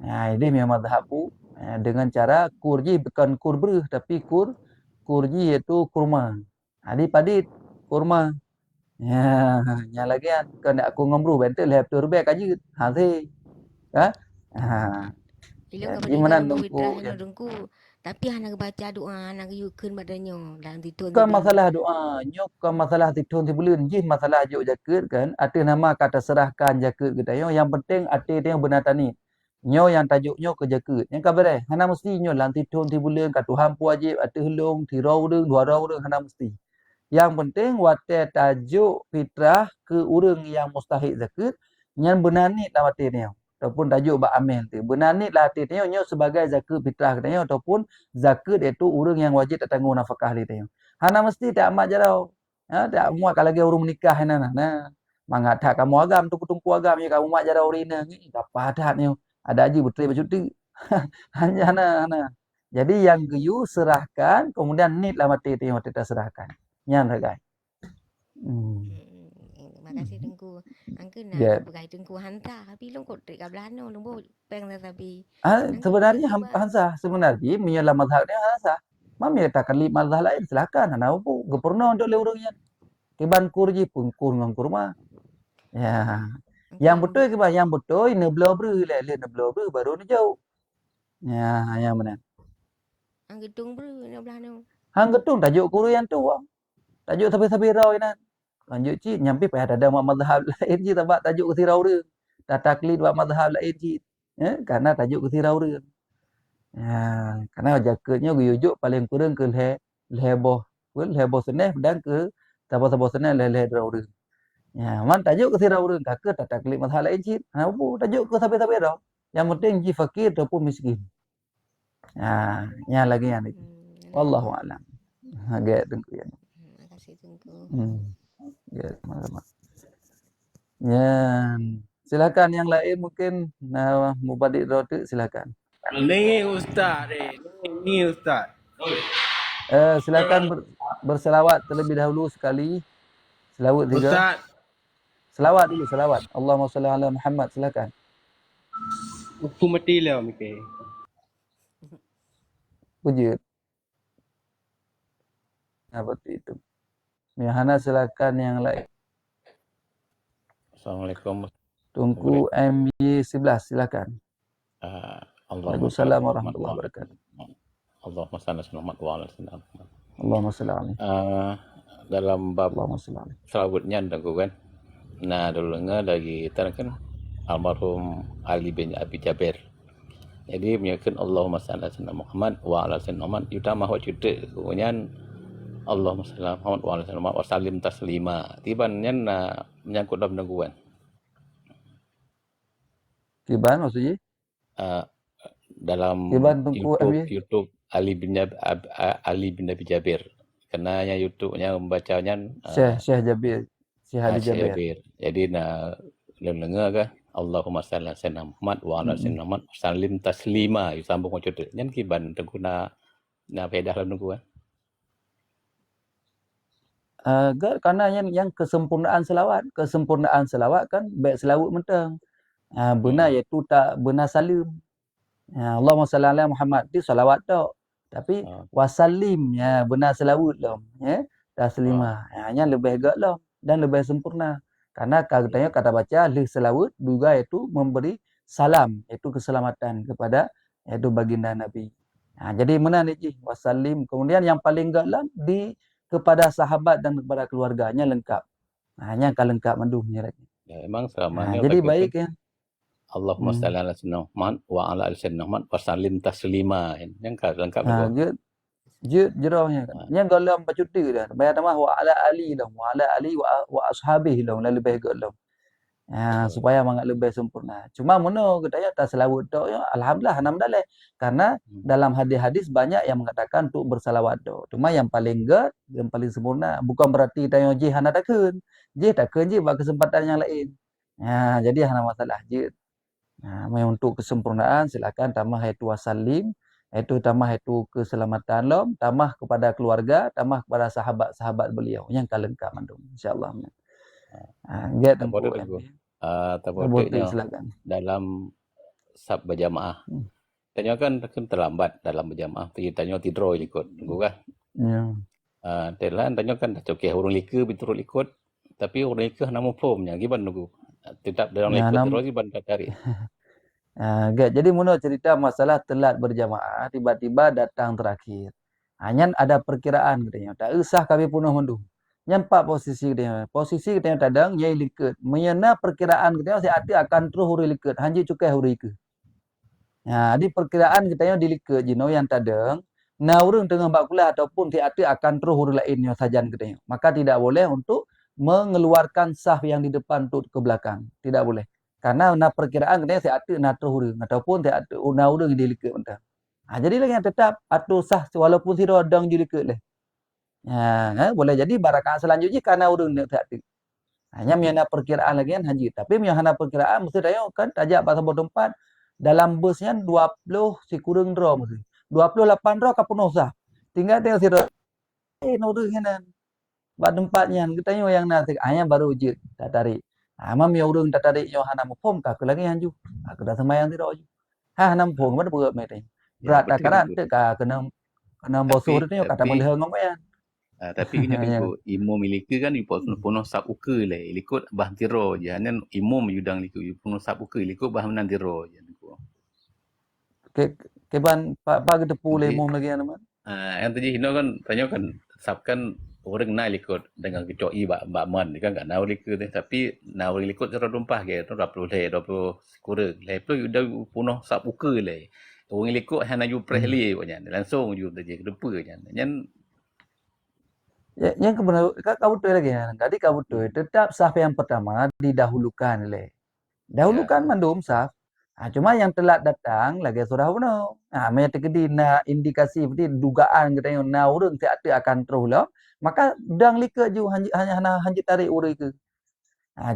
Ini memang mazhabku dengan cara kurji bukan kur beruh tapi kurji iaitu kurma. Jadi padit kurma. Yang lagi kan aku ngomru bentel have to back aja. Hati. Ilung Di mana dabo dengku fitrah ino dengku. Tapi anak baca doa anak yukun badannya dalam titun. Bukan masalah doa, bukan masalah titun tibulun, jih masalah juk jaket kan. Ada nama kata serahkan jaket kita. Yang penting ada yang benar tani. Nyo yang tajuknya ke jaket. Yang kabar hana mesti nyo lan titun tibulun kat Tuhan pu wajib ada helung tirau deung dua rau deung hana mesti. Yang penting wate tajuk fitrah ke urang yang mustahik zakat yang benar ni dalam hati ni. Ataupun tajuk bak amil tu. Benar ni lah hati ni nyo sebagai zakat fitrah katanya ataupun zakat iaitu urang yang wajib tak tanggung nafkah dia tanya. Hana mesti tak amat jarau. Tak muat kalau lagi orang menikah hana nah. Mangat kamu agam tu kutumpu agam ya kamu mak jarau rina ni apa adat ni. Ada haji betul bercuti. Hana. Jadi yang geyu serahkan kemudian nit lah mati tengok kita serahkan. Nyan ragai. Makasih tengku. Angke nak berkait tengku hantar tapi long kok trik kablano long bo peng tapi. Sebenarnya hansa sebenarnya menyalah mazhab dia hansa. Mami tak kali mazhab lain silakan hana apa gepurna untuk le urang yan. Keban kurji pun kur ngam kurma. Ya. Yang betul ke bah? Yang betul ne blau bru le blau bru baru ni jauh. Ya, yang mana? Hang gedung bru ne belah no. Hang gedung tajuk guru yang tu. Tajuk sabi-sabi rau ina. Lanjut cik nyampi payah ada mazhab lain cik tabak tajuk kesirau dia. Tak taklid buat mazhab lain cik. Karena tajuk kesirau dia. Karena jaketnya guyujuk paling kurang ke leheboh seneh dan ke sabah-sabah seneh leh rau dia. Man tajuk kesirau dia kakak tak taklid mazhab lain cik. Apa tajuk ke sabi-sabi rau. Yang penting ji fakir ataupun miskin. Yang lagi yang itu. Wallahu a'lam. Agak tengku yang. Makasih tengku. Ya, sama-sama. Ya, silakan yang lain mungkin Mubadik Rote silakan. Ni ustaz ni ustaz. Silakan berselawat terlebih dahulu sekali. Selawat 3. Ustaz. Selawat dulu, selawat. Allahumma salli ala Muhammad, silakan. Aku mati lah mikir. Wujud. Seperti itu. Hana silakan yang lain. Assalamualaikum. Tunggu MY11 silakan. Waalaikumsalam warahmatullahi wabarakatuh. Allahumma salli ala Muhammad wa ala sayyidina Muhammad. Allahumma salli alaihi. Dalam bab Allahumma salli alaihi. selawatnya aku kan. Nah dulu lagi kan almarhum Ali bin Abi Jaber. Jadi menyakan Allahumma salli ala sayyidina Muhammad wa ala sayyidina Muhammad utama hok cutek kemudian Allahumma salli ala Muhammad wa ala sayyidina Muhammad wa sallim taslima. Tiban nyan menyangkut dalam nangguan. Kiban maksudnya? Dalam Kiban tungku YouTube Ali bin Abi Jabir. Kenanya YouTube-nya membacanya Syekh Jabir. Syekh Ali Jabir. Jadi lenga ke Allahumma salli ala sayyidina Muhammad wa ala sayyidina Muhammad sallim taslima sambung ko cutek. Nyan kiban tengku na faedah dalam nunggu Karena yang kesempurnaan selawat kan baik selawat mentang. Benar iaitu tak benar salim. Allahumma salli ala Muhammad itu salawat tak. Tapi wasallim benar selawat lah. Taslimah. Yang lebih gak lah dan lebih sempurna. Karena katanya kata baca li selawat juga itu memberi salam, iaitu keselamatan kepada iaitu baginda Nabi. Jadi mana ni ji? Wasallim. Kemudian yang paling gak lah kepada sahabat dan kepada keluarganya lengkap. Hanya kalau lengkap manduhnya lagi. Ya, memang selamanya Jadi baik ya. Allahumma salli ala sayyidina Muhammad wa ala ali sayyidina Muhammad wa sallim taslima. Yang lengkap betul. Jerohnya kan. Yang dalam bacuti dah. Bayar nama wa ala ali lah, wa ala ali wa ashabihi lah, lebih baik lah. Supaya mangat lebih sempurna. Cuma mana katanya tak selawat tok ya, alhamdulillah. Karena dalam hadis-hadis banyak yang mengatakan untuk bersalawat tok. Cuma yang paling yang paling sempurna bukan berarti tanya je hana takun. Je takun je buat kesempatan yang lain. Jadi hana masalah je. Untuk kesempurnaan silakan tambah itu wasallim, itu tambah itu keselamatan lom, tambah kepada keluarga, tambah kepada sahabat-sahabat beliau yang lengkap mandum insyaallah. Get tempat silakan. Dalam sab berjamaah. Tanya kan terlambat dalam berjamaah. Tanya tidur ikut. Tunggu kan? Ya. Telan tanya kan dah okey orang lika turut ikut. Tapi orang lika nama formnya gimana nunggu. Tetap dalam lika terus gimana tak cari. Jadi mula cerita masalah telat berjamaah tiba-tiba datang terakhir. Hanya ada perkiraan katanya. Tak usah kami penuh mendu. Nyampak posisi dia. Posisi kita tadang nyai liket. Menyena perkiraan kita si ati akan terus huri liket. Hanji cukai huri ke. Di perkiraan kita diliket jino yang tadang. Na urang tengah bakulah ataupun si ati akan terus huri lain yang sajan kita. Maka tidak boleh untuk mengeluarkan saf yang di depan untuk ke belakang. Tidak boleh. Karena na perkiraan kita si ati na terus huri ataupun si ati na urang diliket mentah. Jadi lagi yang tetap atau sah walaupun si rodang diliket leh. Boleh jadi barakaat selanjutnya karena urang nak tak. Hanya miana perkiraan lagi kan haji. Tapi miana perkiraan mesti tayo kan tajak pasal tempat dalam busnya 20 si kurang draw mesti. 28 draw ka penuh sah. Tinggal tengok si urang kanan. Bad tempatnya kita yang nak hanya baru uji tak tarik. Mam yang urang tak tarik yo hana mupom ka lagi hanju. Aku dah semayang tidak uji. Hana mupom mana berat mai. Berat dah karan te ka kena bosuh tu kata boleh ngomong. Tapi kena imam miliki kan penuh sab uke lah. Ikut bah tiro je. Nan imam yudang likut penuh sab uke ikut bah menan tiro je. Keban pak tepu le imam lagi nama. Yang tadi hino kan tanya kan sab kan orang nak ikut dengan kecoi bak man kan enggak nau likut tapi nau likut cara dumpah ke 20 le 20 kurang. Lepas tu penuh sab uke le. Orang likut hana yu prehli punya. Langsung yu je depa je. Nyan yang kebenar kau betul lagi. Tadi kau betul tetap saf yang pertama didahulukan le. Dahulukan mandum saf. Cuma yang telat datang lagi sudah penuh. Macam tadi nak indikasi seperti dugaan kita yang na urang tak akan terus lah. Maka dang likat ju hanya hanji tarik urang ke.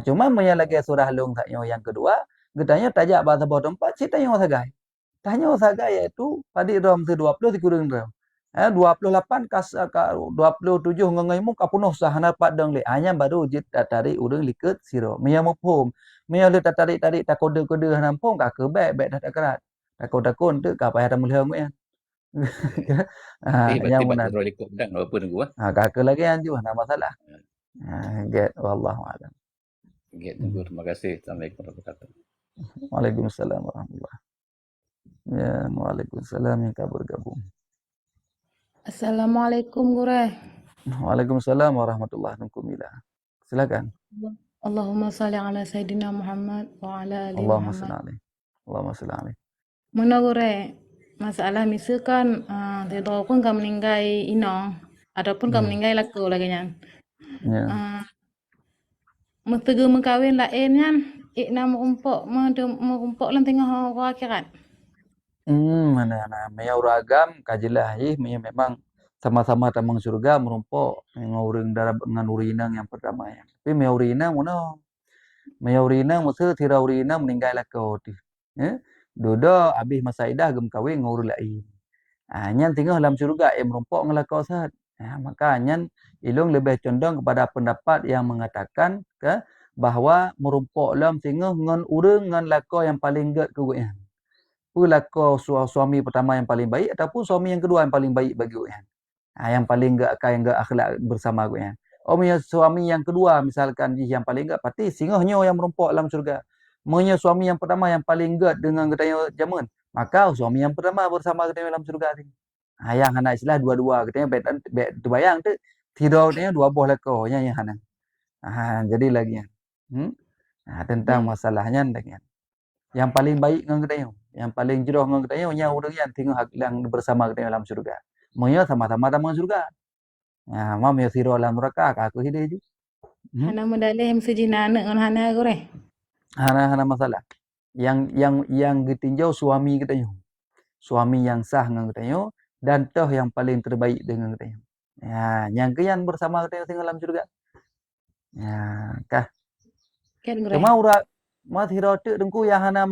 Cuma yang lagi surah long tak yang kedua, katanya tajak bahasa bawah tempat cerita yang sagai. Tanya sagai iaitu padi rom 20 dikurang rom. 28 kas 27 ngengaimu ka penuh sahana padang le. Hanya baru jit tarik urang likat siro. Meya mufhum. Meya le tarik tak kode-kode nampung ka ke baik dah tak kerat. Takon tu ka payah dah mulai ya. Yang mana terus ikut dah apa nunggu kakak lagi anju ada masalah. Get wallahu alam. Get tunggu terima kasih. Assalamualaikum warahmatullahi wabarakatuh. Waalaikumsalam warahmatullahi. Ya, waalaikumsalam yang kabur gabung. Assalamualaikum Gure. Waalaikumsalam warahmatullahi wabarakatuh. Silakan. Allahumma salli ala Sayyidina Muhammad wa ala ali Allahumma Muhammad. salli alaihi. Allahumma salli alaihi. Mana gore masalah misalkan tiada pun kau meninggal ino ataupun kau meninggal laku lagi nyan. Ya. Mesti kawin lain nyan. Nak mengumpuk lan tengah akhirat. Mana maya uragam kajilah maya memang sama-sama tamang surga merumpok ngauring darab dengan urinang yang pertama ya. Tapi maya urinang mana? Maya urinang masa tira urinang meninggal lakau ti. Ya. Dodo habis masa idah gem kawin ngurus lain. Nyan tinggal dalam surga merumpok ngelakau sahat. Maka nyan ilung lebih condong kepada pendapat yang mengatakan bahawa merumpok dalam tinggal ngan urang ngan lakau yang paling ged keguian. Pelakau suami pertama yang paling baik ataupun suami yang kedua yang paling baik bagi Uyan. Yang paling enggak akhlak bersama Uyan. Suami yang kedua misalkan yang paling enggak pati singohnya yang merumpok dalam surga. Suami yang pertama yang paling enggak dengan katanya jaman. Maka suami yang pertama bersama katanya dalam surga ni. Yang anak istilah dua-dua katanya terbayang tu tidurnya dua buah lakonya yang hana. Jadi lagi tentang masalahnya dengan yang paling baik dengan katanya. Yang paling jeroh dengan katanya yang orang yang tinggal yang bersama katanya dalam surga. Moyo sama-sama dalam surga. Mam ya siro dalam neraka aku hide je. Hana medalih mesti jina anak ngan hana gore. Hana masalah. Yang ditinjau suami katanya. Suami yang sah dengan katanya dan toh yang paling terbaik dengan katanya. Yang kian bersama katanya tinggal dalam surga. Kah. Kan gore. Cuma ma thirote dengku yang hana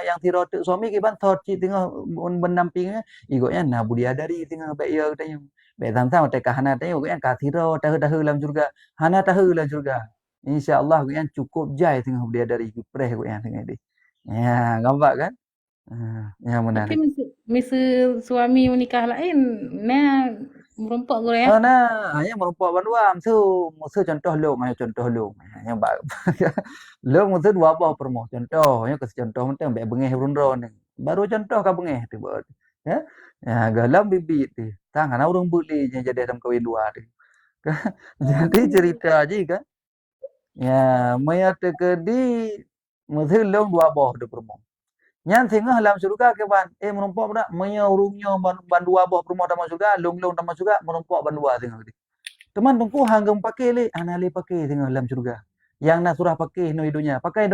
yang thirote suami ke ban thot ci tengah mendampingnya igotnya na budiadari tengah baik ya katanya. Baik tantang te hana tanya yang ka thiro tahu dalam surga. Hana tahu dalam surga. Insya-Allah yang cukup jai tengah budiadari preh yang tengah di. Nampak kan? Yang menarik. Tapi misi suami menikah lain nah merumpok gore ya. Hanya merumpok banduam musuh contoh long contoh long yang long musuh dua buah permo contohnya contoh mentang baik bengeh rundron baru contoh ka bengeh tu ya galam bibit tu tangan orang boleh jadi dalam kawin dua tu jadi cerita aja kan ya maya tekedi musuh long dua buah tu permo nyan tengah dalam surga ke ban merumpok dak maya urungnya ban dua buah permo dalam surga long dalam surga merumpok ban dua tengah di teman tungku hanggam pakai le anale pakai tengah dalam surga yang nak surah pakai no idonya pakai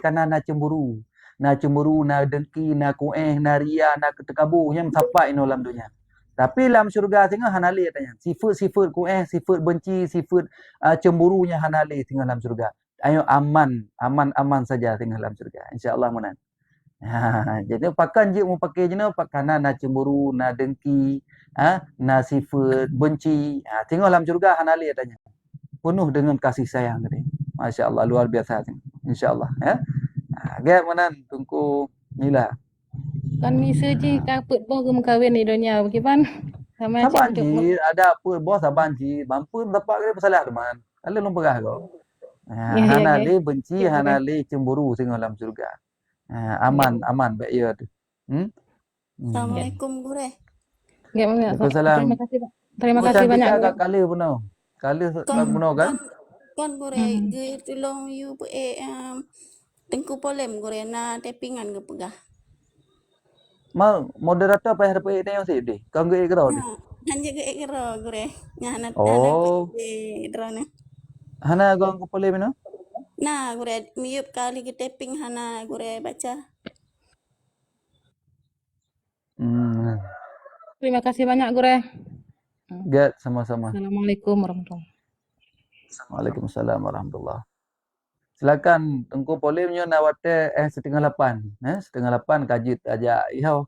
karena nak cemburu na dengki na kueh na ria na ketekabu yang sampai no dalam dunia tapi dalam surga tengah hanale katanya sifat kueh sifat benci sifat cemburunya hanale tengah dalam surga ayo aman saja tengah dalam surga insyaallah menan. Jadi pakan je mau pakai je pakana na cemburu na dengki na sifat benci tengok dalam surga hanali katanya penuh dengan kasih sayang katanya. Masya-Allah luar biasa insyaallah ya. Gap menan tungku nila Kan misi je kaput boh ke kawin di dunia bagaimana? Sama saban cik ji ada apa bos saban ji mampu dapat ke pasalah teman kalau lu pegah kau hanali benci hanali cemburu tengok dalam surga aman baik ya tu Assalamualaikum gore. Waalaikumsalam. Terima kasih banyak. Kali puno. Kali puno kan? Kon gore ge tulong you tengku polem gore na tepingan ke pegah. Moderator apa harap tanya sih deh. Kau ge kero deh. Hanya ge kero gore. Nyana drone. Hana gong ko polem no? Nah, gore miyup kali ke teping hana gore baca. Terima kasih banyak gore. Gat sama-sama. Assalamualaikum warahmatullahi wabarakatuh. Waalaikumsalam warahmatullahi. Silakan tengku polemnya nawate 7:30. 7:30 kajit aja ihau.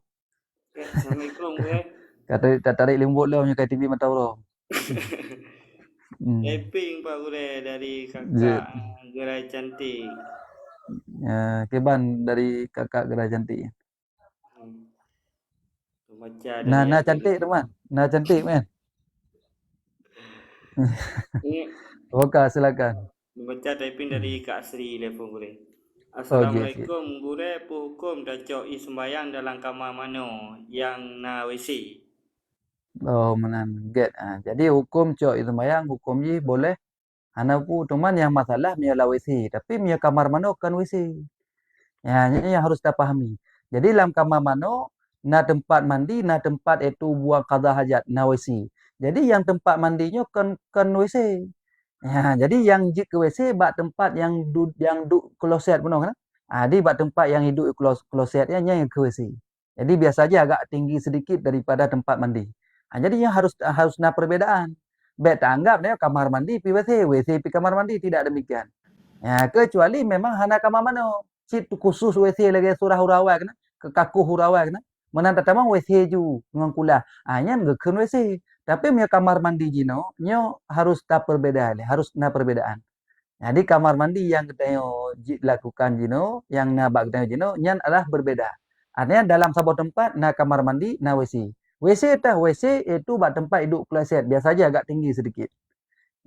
Assalamualaikum gue. Kata tarik limbut lo punya TV mata uro. Tapping Pak Gure dari kakak Gerai Cantik. Keban dari kakak Gerai Cantik. Nah cantik teman. Nah cantik men. Oke silakan. Baca typing dari Kak Sri Lepo Gure. Assalamualaikum Gure, hukum dacok sembayang dalam kamar mano yang na WC. Oh menan get. Jadi hukum cok itu sembayang hukum je boleh. Hana pu cuman yang masalah mia la WC, tapi mia kamar mano kan WC. Yang harus kita pahami. Jadi dalam kamar mano na tempat mandi, na tempat itu buang qada hajat, na WC. Jadi yang tempat mandinya kan WC. Ya, jadi yang jik ke WC bak tempat yang duk kloset benar kan? Di bak tempat yang hidup klosetnya yang ke WC. Jadi biasa aja agak tinggi sedikit daripada tempat mandi. Jadi yang harus na perbedaan. Bet tak anggap dia kamar mandi pi WC, WC pi kamar mandi, tidak demikian. Ya, kecuali memang hana kamar mano. Cit khusus WC lagi surah hurawai kena, ke kakuh hurawai kena. Menan tatamang WC ju ngangkula. Nyan gekeun WC. Tapi punya kamar mandi jino, nyo harus tak perbedaan, harus na perbedaan. Jadi kamar mandi yang kita lakukan jino, yang na bak kita jino, nyan adalah berbeda. Artinya dalam sebuah tempat na kamar mandi, na WC. WC itu bak tempat hidup kloset, biasa aja agak tinggi sedikit.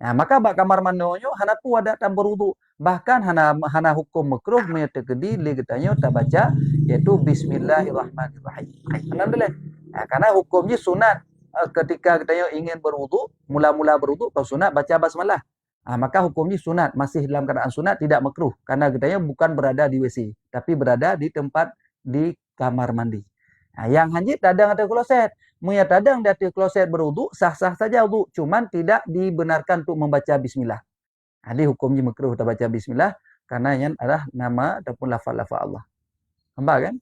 Nah, maka bak kamar manonyo hana pu ada tak berwudu. Bahkan hana hukum makruh menyertai li getanyo tak baca yaitu bismillahirrahmanirrahim. Alhamdulillah. Nah, karena hukumnya sunat. Ketika getanyo ingin berwudu, mula-mula berwudu kalau sunat baca basmalah. Maka hukumnya sunat, masih dalam keadaan sunat, tidak makruh karena getanyo bukan berada di WC, tapi berada di tempat di kamar mandi. Yang hanjit tadang atau kloset. Muya tadang di atas kloset berwudu, sah-sah saja wudu, cuman tidak dibenarkan untuk membaca bismillah. Jadi hukumnya makruh tak baca bismillah karena yang adalah nama ataupun lafaz-lafaz Allah. Nampak kan?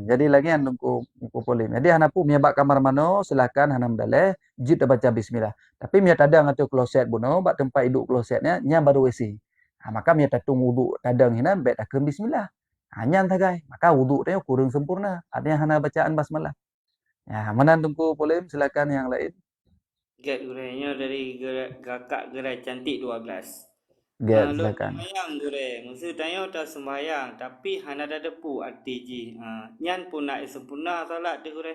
Jadi lagi yang nunggu polim. Jadi hana pu bak kamar mano silakan hana mendaleh jid tak baca bismillah. Tapi mia tadang atau kloset buno bak tempat hidup klosetnya nya baru WC. Maka mia tatung wudu tadang hinan bet akan bismillah. Nyan tagai, maka wudu dia kurang sempurna. Artinya hana bacaan basmalah. Ya, menantuku polim silakan yang lain. Get gurenya dari kakak gerai cantik 12. Get silakan. Sembayang gure, maksud tanya dah sembayang tapi hana ada depu arti ji. Nyan pun nak sempurna salat dia gure.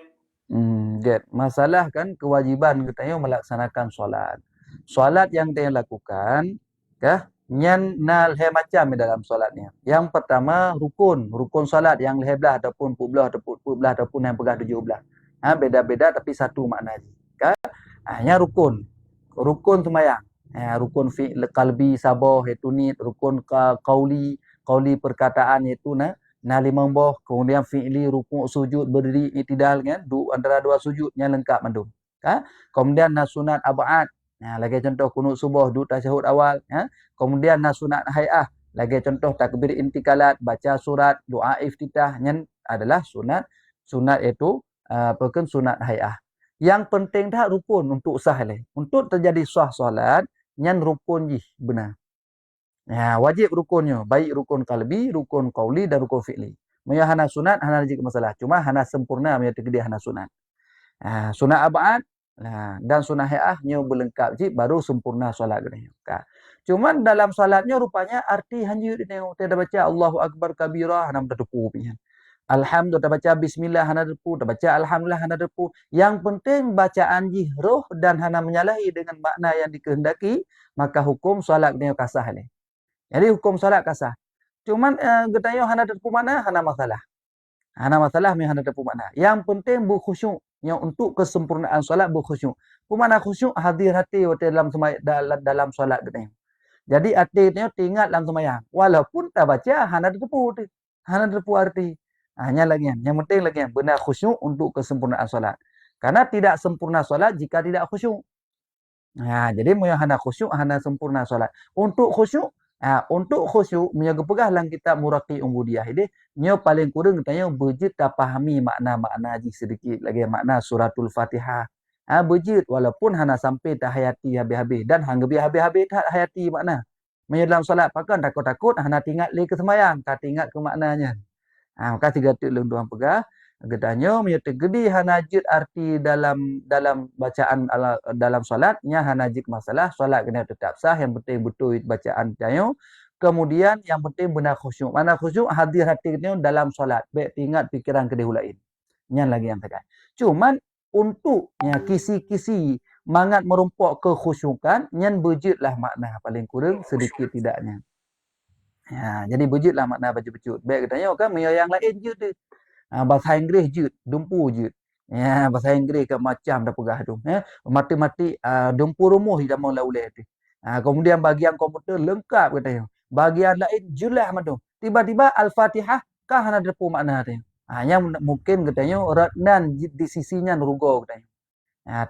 Get. Masalah kan kewajiban kita melaksanakan solat. Solat yang kita lakukan, kah? Nyan na lehe macam dalam solatnya. Yang pertama rukun solat yang lehe belah ataupun pukbelah ataupun yang pegah 17. Beda-beda tapi satu makna. Nya rukun sembahyang. Rukun fi'il qalbi sabah itu ni, rukun qauli perkataan itu na limang boh, kemudian fi'li rukuk sujud berdiri itidal kan, antara dua sujudnya lengkap mandum. Kemudian sunat ab'ad. Lagi contoh kunut subuh duduk tasyahud awal, kemudian sunat hay'ah, lagi contoh takbir intikalat, baca surat, doa iftitah, yang adalah sunat itu bukan sunat hay'ah. Yang penting dah rukun untuk sah leh. Untuk terjadi sah solat, yang rukun jih benar. Wajib rukunnya, baik rukun qalbi, rukun qauli dan rukun fi'li. Maya hana sunat, hana jadi masalah. Cuma hana sempurna maya tegedi hana sunat. Sunat ab'ad dan sunat hay'ah nya berlengkap jih baru sempurna solat gini. Cuman dalam solatnya rupanya arti hanya tidak baca Allahu akbar kabira hana berdepu pian. Alhamdulillah baca bismillah hana depu, baca alhamdulillah hana depu. Yang penting bacaan jih roh dan hana menyalahi dengan makna yang dikehendaki, maka hukum solat dia kasah ni. Jadi hukum solat kasah. Cuman getayo hana depu mana hana masalah. Hana masalah mi hana depu mana. Yang penting berkhusyuk. Yang untuk kesempurnaan solat berkhusyuk. Pemana khusyuk hadir hati dalam solat getayo. Jadi artinya tinggal dalam sembahyang. Walaupun tak baca hana depu arti. Hanya lagi yang penting lagi benar khusyuk untuk kesempurnaan solat. Karena tidak sempurna solat jika tidak khusyuk. Jadi moyo hana khusyuk hana sempurna solat. Untuk khusyuk menjaga pegah dalam kitab Muraqi Ubudiyah ini nyo paling kurang katanya bejit tak pahami makna-makna ji sedikit lagi makna suratul Fatihah. Bejit walaupun hana sampai tak hayati habis-habis dan hang habis-habis tak hayati makna. Menyo dalam solat pakan takut-takut hana tinggal le ke sembahyang, tak tinggal ke maknanya. Maka tiga lung tuang pegah gedanya menyertai hanajid arti dalam bacaan dalam solatnya hanajid masalah solat kena tetap sah yang penting betul bacaan tayo. Kemudian yang penting benar khusyuk. Mana khusyuk hadir hati kita dalam solat, baik ingat pikiran kedua lain. Yang lagi yang tekan. Cuman untuk kisi-kisi mangat merumpok kekhusyukan nyan bejitlah makna paling kurang sedikit tidaknya. Jadi bejitlah makna baju-baju. Baik katanya kan yang lain je tu. Bahasa Inggeris je, dumpu je. Bahasa Inggeris ke macam dah pegah tu. Mati-mati dumpu rumuh dah mau lauleh tu. Kemudian bagian komputer lengkap katanya. Bagian lain jelas macam tu. Tiba-tiba Al-Fatihah kah hana depu makna teh. Yang mungkin katanya ratnan di sisinya rugo katanya.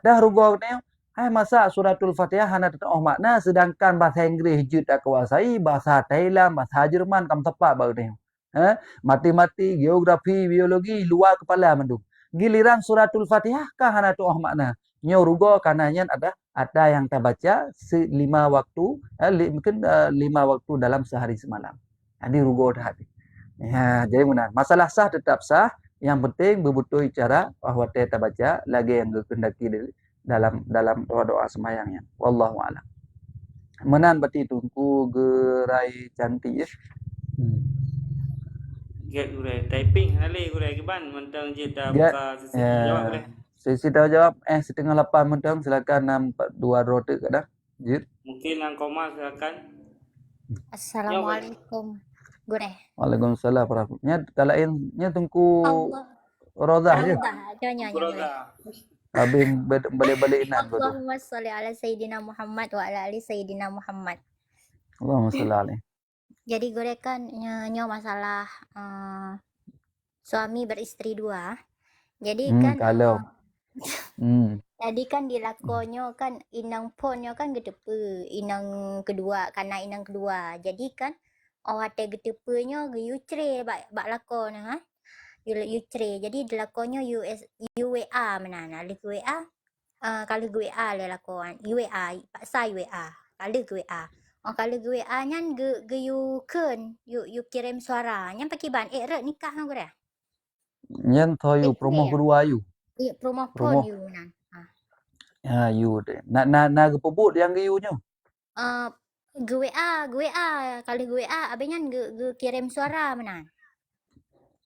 Dah rugo katanya, hai masa suratul Fatihah hana oh makna sedangkan bahasa Inggris jut tak kuasai, bahasa Thailand, bahasa Jerman kam tepat baru katanya. Matematik, geografi, biologi luar kepala mendung. Giliran suratul Fatihah kah hana oh makna. Nyo rugo kananya ada yang kita baca 5 waktu, mungkin 5 waktu dalam sehari semalam. Jadi rugo dah hati. Ya, jadi benar. Masalah sah tetap sah. Yang penting betul cara bahwa kita baca lagi yang dikehendaki dalam doa-doa semayangnya. Wallahu a'lam. Menan berarti tungku gerai cantik ya. Get gure typing hale gure giban mentang je dah Get, buka sesi jawab gure. Sesi jawab setengah 8 mentang silakan 2 rote kadang. Jit. Mungkin ang koma silakan. Assalamualaikum. Gure. Waalaikumsalam warahmatullahi wabarakatuh. Kalainnya tungku Allah. Rodah je. Jangan Habis balik-balik inan tu. Allahumma sholli ala sayyidina Muhammad wa ala ali sayyidina Muhammad. Allahumma sholli alaihi. Jadi gure kan nyo masalah suami beristri 2. Jadi kan kalau tadi kan dilakonyo kan inang ponyo kan getepe inang kedua karena inang kedua. Jadi kan awate getepenyo ge yucre bak lakon ha. Yucre. Jadi dilakonyo UWA menana lik WA. Kalau WA le lakon UWA paksa UWA. Kalau WA. Kalau WA nyan ge you ken you kirim suara. Nyan pakai ban rek nikah no gure. Nyan thoyu promo kedua you. Iya promo pon you nan. You deh. Nak kepebut yang you nyo. Gue kalau gue abang nyan gue kirim suara mana?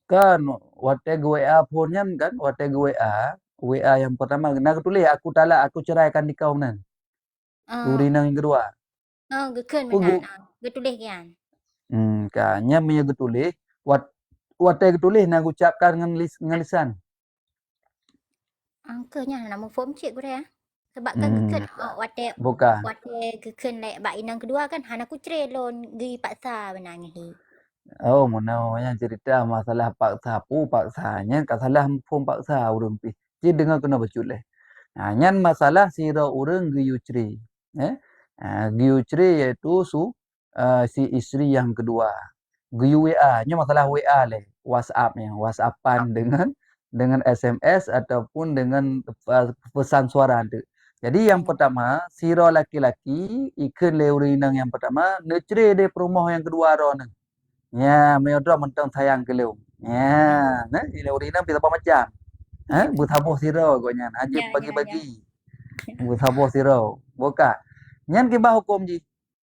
Kan wate gue phone nyan kan wate gue WA yang pertama nak tulis aku talak aku ceraikan di kau nan. Urinang yang kedua. Gue kan mana? Gue tulis kan. Kan nya punya gue tulis wate gue tulis nak ucapkan dengan lisan. Angkanya nama form cik gue ya. Sebab kan geken wate geken lek bak inang kedua kan hana kucre lon gi paksa benangnya hi. Oh, mana yang cerita masalah paksanya kat salah form paksa urang pi. Ji dengar kena becule. Nyan masalah sira urang gi yucri. Gi yucri iaitu si isteri yang kedua. Gi WA, nya masalah WA le, WhatsApp-nya, WhatsAppan dengan SMS ataupun dengan pesan suara tu. Jadi yang pertama, sira laki-laki ikan leurinang yang pertama, necre de perumah yang kedua ron. Ya, meodra mentang sayang ke leu. Ya, nah, leurinang kita apa macam? Bertabuh sira gonya, aja bagi-bagi. Bertabuh sira. Boka. Nyan ke bah hukum ji.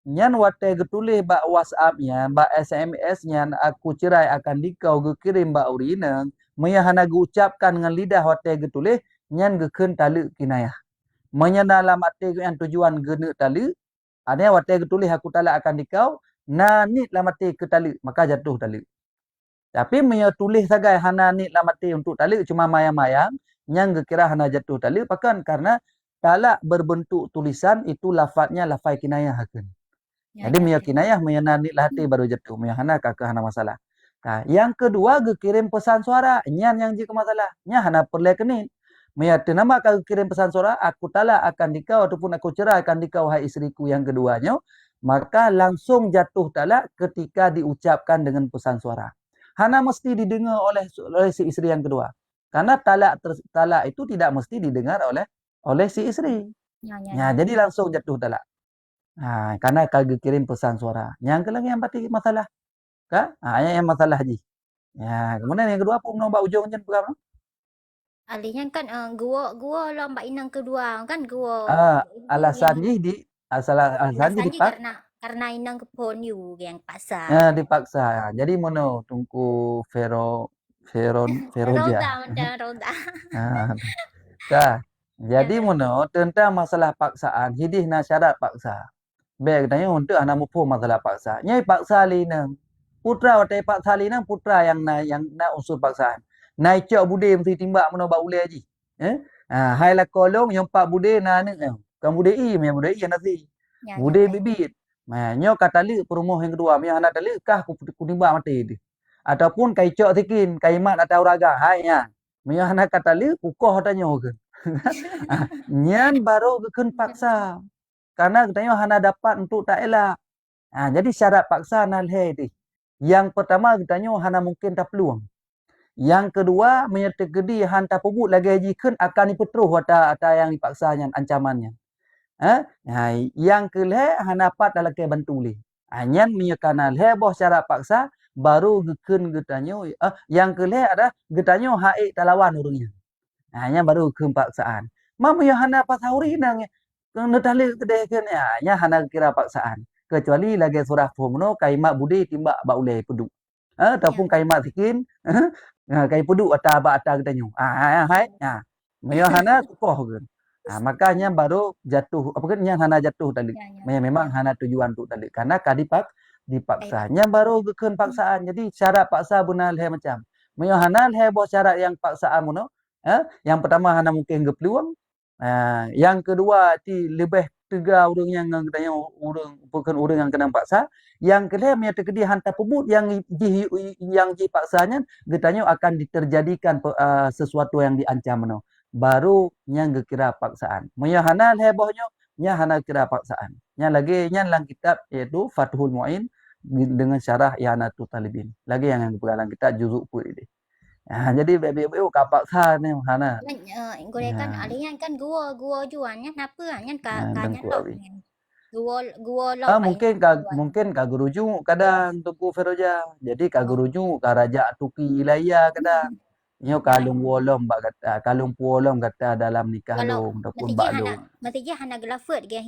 Nyan wate getulih bak WhatsApp-nya, bak SMS-nya aku cerai akan dikau ge kirim bak urinang. Meyahana ge ucapkan dengan lidah wate getulih, nyan ge keun taluk kinayah. Menyedalam hati yang tujuan gena tali, ada wate tulis aku talak akan dikau, nit lamati ke tali, maka jatuh tali. Tapi meya tulis sagai hana nit lamati untuk tali cuma mayang-mayang, yang kira hana jatuh tali, pakan karena talak berbentuk tulisan itu lafadznya lafai kinayah akan. Jadi meya kinayah meya nit hati baru jatuh, meya hana kakak hana masalah. Nah, yang kedua kirim pesan suara, nyan yang jika masalah, nya hana perlu kenit. Meyati nama kalau kirim pesan suara, aku talak akan dikau ataupun aku cerai akan dikau hai isteriku yang keduanya, maka langsung jatuh talak ketika diucapkan dengan pesan suara. Hana mesti didengar oleh si isteri yang kedua. Karena talak itu tidak mesti didengar oleh si isteri. Ya, jadi langsung jatuh talak. Nah, karena kalau kirim pesan suara. Yang kelagi yang pasti masalah. Kak? Yang masalah haji. Ya, kemudian yang kedua pun nombak ujungnya berapa? Alihnya kan gua lomba inang kedua kan gua. Alasannya karena inang kepon you yang paksa. Dipaksa. Jadi mono tungku Feroja. Roda. Jadi mono tentang masalah paksaan, hidih na syarat paksa. Baik tanya untuk anak mupo masalah paksa. Nyai paksa linang. Putra watai paksa linang putra yang na unsur paksaan. Naik cok bude mesti timbak mana bak ule haji. Hai lah kolong yang pak bude na ni. Kan bude i yang bude i yang nasi. Bude bibit. Nyo kata li perumah yang kedua. Yang anak tali kah ku timbak mati dia. ataupun kai cok tikin kai mat atau raga hai nya mio hana kata li kukoh tanyo ke nyan baru keken paksa karena katanya hana dapat untuk tak elak. Jadi syarat paksa nalhe di. Yang pertama katanya hana mungkin tak peluang. Yang kedua menyertegedi hantar pebut lagi jikan akan dipetruh ata yang dipaksanya ancamannya. Yang kelih hana dapat dalam ke bantu li. Nyan menyekan nalhe boh syarat paksa baru geken katanya yang kelih ada katanya haik talawan urungnya. Hanya baru kepaksaan. Mam yang hana pasauri nang netali kedeh kan nya hana kira paksaan. Kecuali lagi surah formono kaimak budi timbak ba ulai peduk. Ataupun kaimak sikin kai peduk ata ba ata katanya. Hai. Yang hana kukoh kan. Makanya baru jatuh apa kan yang hana jatuh tadi. Memang hana tujuan tu tadi. Karena kadipak dipaksanya baru geken paksaan. Jadi syarat paksa benar le macam. Yang hana le boh syarat yang paksaan mono. Yang pertama hana mungkin ke peluang. Yang kedua ti lebih tiga orang yang katanya orang bukan orang yang kena paksa. Yang kedua menyatakan hantar pebut yang paksanya katanya akan diterjadikan sesuatu yang diancam no. Baru yang kira paksaan. Moya hana hebohnya nya hana kira paksaan. Nya lagi nya dalam kitab yaitu Fathul Muin dengan syarah I'anatul Talibin. Lagi yang dalam kitab juzuk pun ini. Jadi bebek kapaksa ni hana. Gorekan alian kan gua jualnya kenapa nyan kanya lok. Gua lok. Mungkin ka geruju kadang tuku Feroja. Jadi ka geruju ka raja tuki ilaya kadang. Nyo kalung wolom bak kata kalung puolom kata dalam nikah long ataupun bak long. Matija hana gelafet ge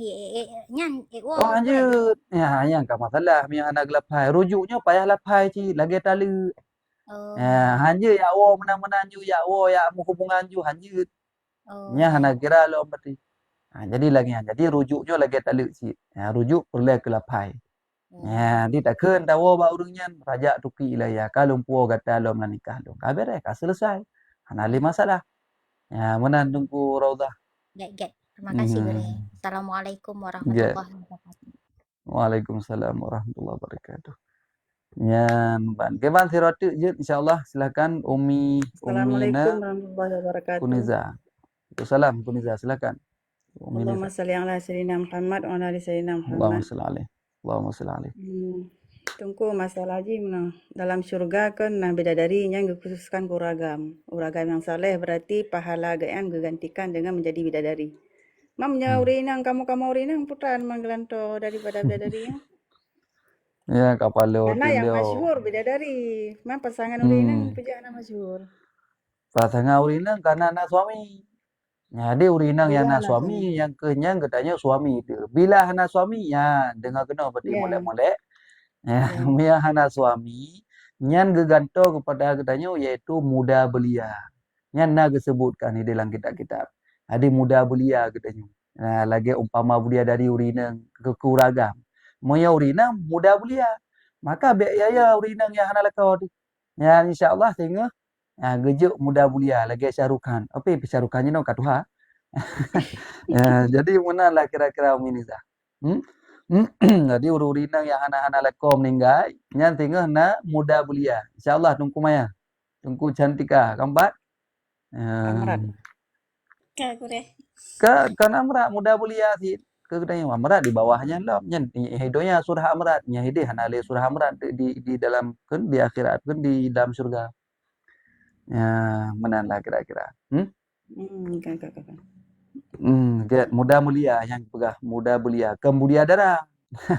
nyan wo. Lanjut. Yang ka masalah mi hana gelapai. Rujuknya payah lapai ci lagi tali. Hanya ya wo menang-menang ju ya wo ya hubungan ju hanya. Nya hana kira lo berarti. Jadi lagi jadi rujuknya lagi tak lek si. Rujuk perlu ke lapai. Di tak ken tawo ba urungnya raja tuki ilaya kalung puo kata lo menikah lo. Kabere ka selesai. Hana li masalah. Menan tunggu Raudah. Get. Terima kasih Gure. Assalamualaikum warahmatullahi wabarakatuh. Waalaikumsalam warahmatullahi wabarakatuh. Ban. Keban siratu je insyaallah silakan Umi Assalamualaikum warahmatullahi wabarakatuh. Kuniza. Waalaikumsalam Kuniza silakan. Allahumma salli ala sayyidina Muhammad wa ala ali sayyidina Allahumma Muhammad. salli alaihi. Allahumma salli alaihi. Tunggu masalah haji dalam syurga kan bidadari yang dikhususkan uragam. Uragam yang saleh berarti pahala gaan digantikan dengan menjadi bidadari. Mamnya urinang kamu urinang putan manggelanto daripada bidadari. Ya kapalo Karena yang masyhur bidadari. Memang pasangan urinang pujaan masyhur. Pasangan urinang karena anak suami. Dia urinang yang anak suami, yang kenyang katanya suami itu. Bila anak suami, dengar kena berarti molek-molek. Yang anak suami, yang gegantung kepada katanya iaitu muda belia. Yang nak disebutkan di dalam kitab-kitab. Ada muda belia katanya. Lagi umpama belia dari urinang ke uragam. Moya urinang muda belia. Maka biaya urinang yang anak lekau tu. Ya insya-Allah tengok gejuk muda belia lagi Syahrukhan. Apa Syahrukhannya no katuha. Jadi mana kira-kira Uminiza. Jadi urinang yang anak-anak lekau meninggal, yang tengok nak muda belia. Insya-Allah tunggu maya. Tunggu cantika kambat. Amrat. Kan amrat muda belia sih. Katanya amrat di bawahnya lah. Hidonya surah amrat. Nya hidih hanale surah amrat di dalam kan di akhirat kan di dalam surga. Menanlah kira-kira. Get muda mulia yang pegah muda belia kemudia darah.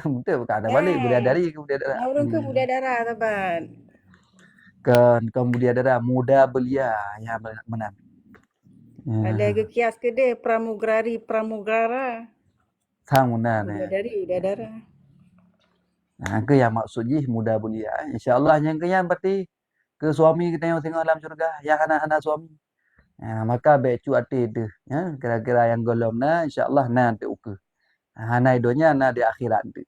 Betul bukan ada balik muda dari kemudia darah. Orang ke muda darah taban. Kan kemudia darah muda belia yang menang. Ada ke kias ke deh pramugara. Sang menang. Dari darah. Ke yang maksudnya muda belia. Insya-Allah yang keyan berarti ke suami kita yang tengok dalam surga, yang anak-anak suami. Maka becu ati tu, kira-kira yang golong na insya-Allah nanti uke. Hana idonya na di akhirat tu.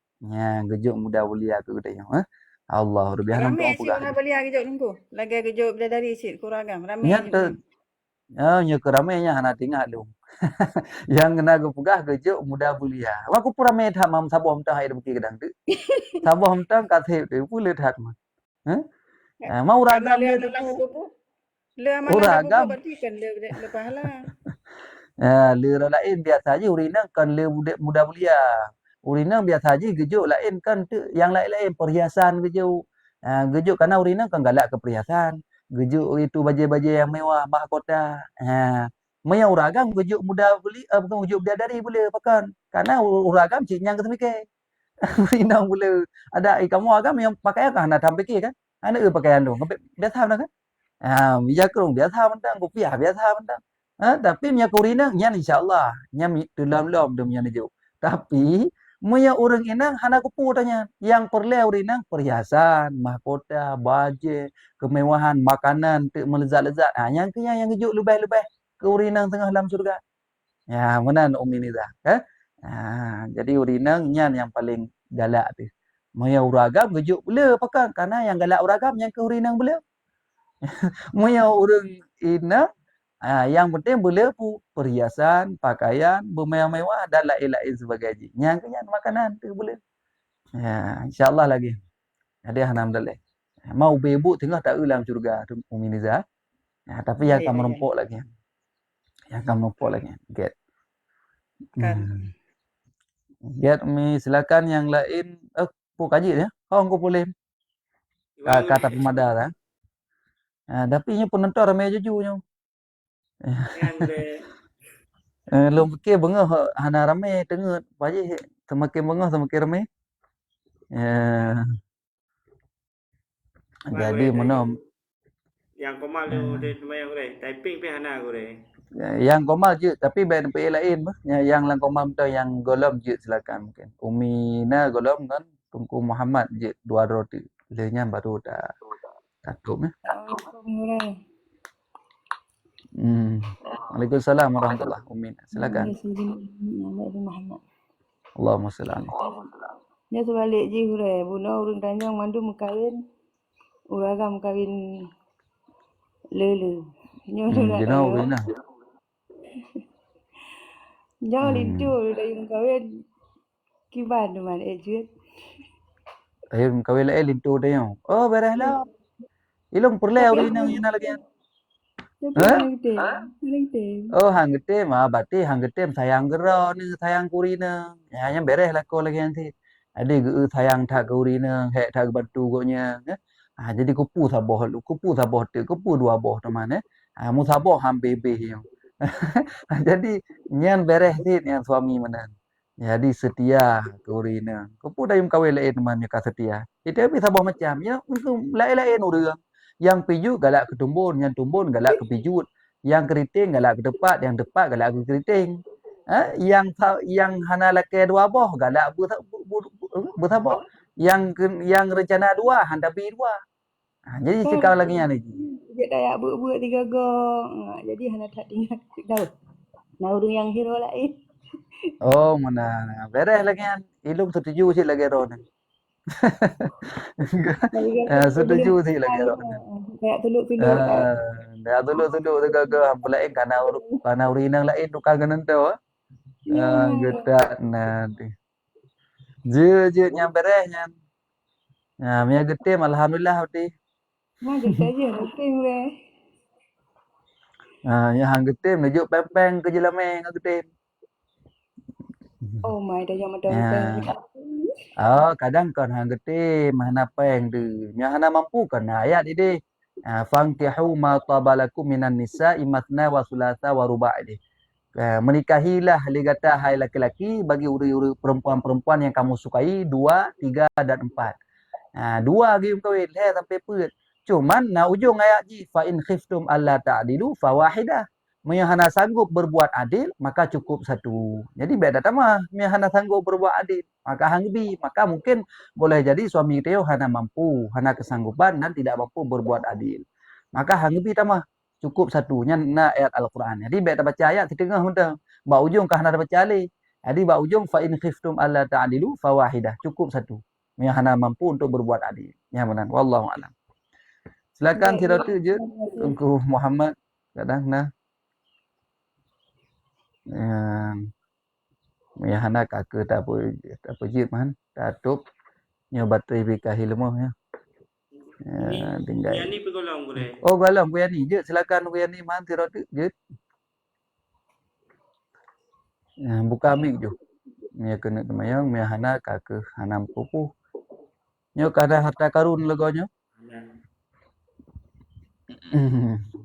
Gejuk muda belia ke kita yang. Allah rubiah nang Ramai sih orang belia gejuk nunggu. Lagi gejuk dari sit kuragam. Ramai. Nya keramainya hana tinggal lu. Yang kena ke pegah gejuk muda belia. Aku pura ramai dah mam sabuh mentah air beki kedang tu. Sabuh mentah kat tu pulih dah mah. Mau Kalau ragam le je amalan tu. apa-apa, le Oh amalan apa-apa ragam. berarti kan le pahala. Le orang lain biasa je urina kan le muda belia. Urina biasa je gejuk lain kan tu yang lain-lain perhiasan gejuk. Gejuk karena urina kan galak ke perhiasan. Gejuk itu baju-baju yang mewah, mahkota. Maya uragam gejuk muda beli bukan gejuk bidadari boleh pakai. Karena uragam cik nyang kesemikir. Urina boleh. Ada kamu agam yang pakai kan nak tampiki kan. Ana pakaian tu. Biasa mana kan? Mijakung biasa mentang, kopiah biasa mentang. Tapi minyak urina nyan insyaallah, nyan dalam-dalam dia punya nejuk. Tapi muya orang inang hana kupu tanya. Yang perle urinang perhiasan, mahkota, baju, kemewahan, makanan, tu melezat-lezat. Yang ke yang gejuk lebih-lebih ke urinang tengah dalam surga. Ya, menan umi ni dah. Jadi urinang nyan yang paling galak tu. Muya uragam gejuk bela pakai karena yang galak uragam yang ke urinang bela. Muya orang inang yang penting boleh perhiasan, pakaian, bermewah-mewah dan lain-lain sebagainya. Yang kenyang makanan tu boleh. InsyaAllah lagi. Ada alhamdulillah. Mau bebuk tengah tak dalam syurga tu Umi Niza. Tapi yang akan merempuk lagi. Yang akan merempuk lagi. Get. Kan. Get Umi silakan yang lain. Kaji ya. Kau boleh. Kata pemada dah. Tapi nya penonton ramai jujunya. Long fikir bengah hana ramai tengah pagi semakin bengah semakin ramai. Jadi mana yang komal tu dia main gure. Typing pi hana gure. Yang komal je tapi band PA lain bah. Yang lang komal tu yang golom je silakan mungkin. Umi na golom kan Tungku Muhammad je dua roti. Lenya baru dah tutup ya. Waalaikumsalam warahmatullahi wabarakatuh. Silakan. Allahumma salli alaihi. Nya sebalik je hure, buno urang Tanjung mandu mekawin uragam kawin lele. Nya Jena urina. Nya lintu dari mekawin kiban man ejut. Kawin lain lintu dah yang. Oh berehlah. Ilong perle urina yang lagi. Oh hang getem berarti hang getem sayang gera ni sayang kurina. Yang beres lah kau lagi nanti. Ada sayang tak kurina, hek tak bantu gonya. Jadi kupu sabah lu, kupu sabah tu, kupu dua boh teman mu sabah hampir yang. Jadi nyan beres ni yang suami menan. Jadi setia kurina. Kupu dayum kawin lain teman ka setia. Itu habis sabah macam ya lain-lain urang. Yang piju galak ke tumbun, yang tumbun galak ke pijut, yang keriting galak ke tepat, yang tepat galak ke keriting. Yang hana laki dua boh galak bersabak. Yang rencana dua handapi dua. Jadi sekarang lagi yang lagi. Dia dah buat tiga gong. Jadi hana tak tinggal tahu. Nah urang yang hero lain. Oh mana beres lagi yang ilum setuju sih lagi ron. Setuju sih lagi ron. Kayak tuluk-tuluk. Dah tuluk-tuluk tu gagah lain karena urinang lain tukang ganan tu. Gedak nanti. Je yang beres yang. Mia getem alhamdulillah hati. Getem je getem le. Yang hang getem najuk pempeng ke jelame ngak getem. Oh my dah yang madang. Kadang kan hang getem hana peng tu. Yang hana mampu kan ayat ini. Fankihu ma tabalakum minan nisa'i matna wa thulatha wa ruba' ini. Menikahilah ligata hai laki-laki bagi uri-uri perempuan-perempuan yang kamu sukai 2, 3 dan 4. 2 lagi kawin sampai put. Cuman ujung ayat ji fa in khiftum alla ta'dilu fawahidah. Yang hana sanggup berbuat adil maka cukup satu. Jadi beda tamah yang hana sanggup berbuat adil maka hangbi, maka mungkin boleh jadi suami Teo hana mampu, hana kesanggupan dan tidak mampu berbuat adil. Maka hangbi tamah cukup satunya na ayat Al-Quran. Jadi beda baca ayat di tengah mudah. Ba ujung kah hana baca ali. Jadi ba ujung fa in khiftum alla ta'dilu fawahidah, cukup satu. Yang hana mampu untuk berbuat adil. Yang benar. Wallahu a'lam. Silakan Siratu je Tungku Muhammad kadang nah. Yang hana kakak tak apa jit man. Tutup nya baterai bikahi lemah ya. Tinggal. Yang ni pergolong boleh. Oh, galong kuya ni. Je, silakan kuya ni man tiro tu. Je. Buka mic je. Mia kena temayang, mia hana kake hanam pupu. Nyo kada harta karun legonyo.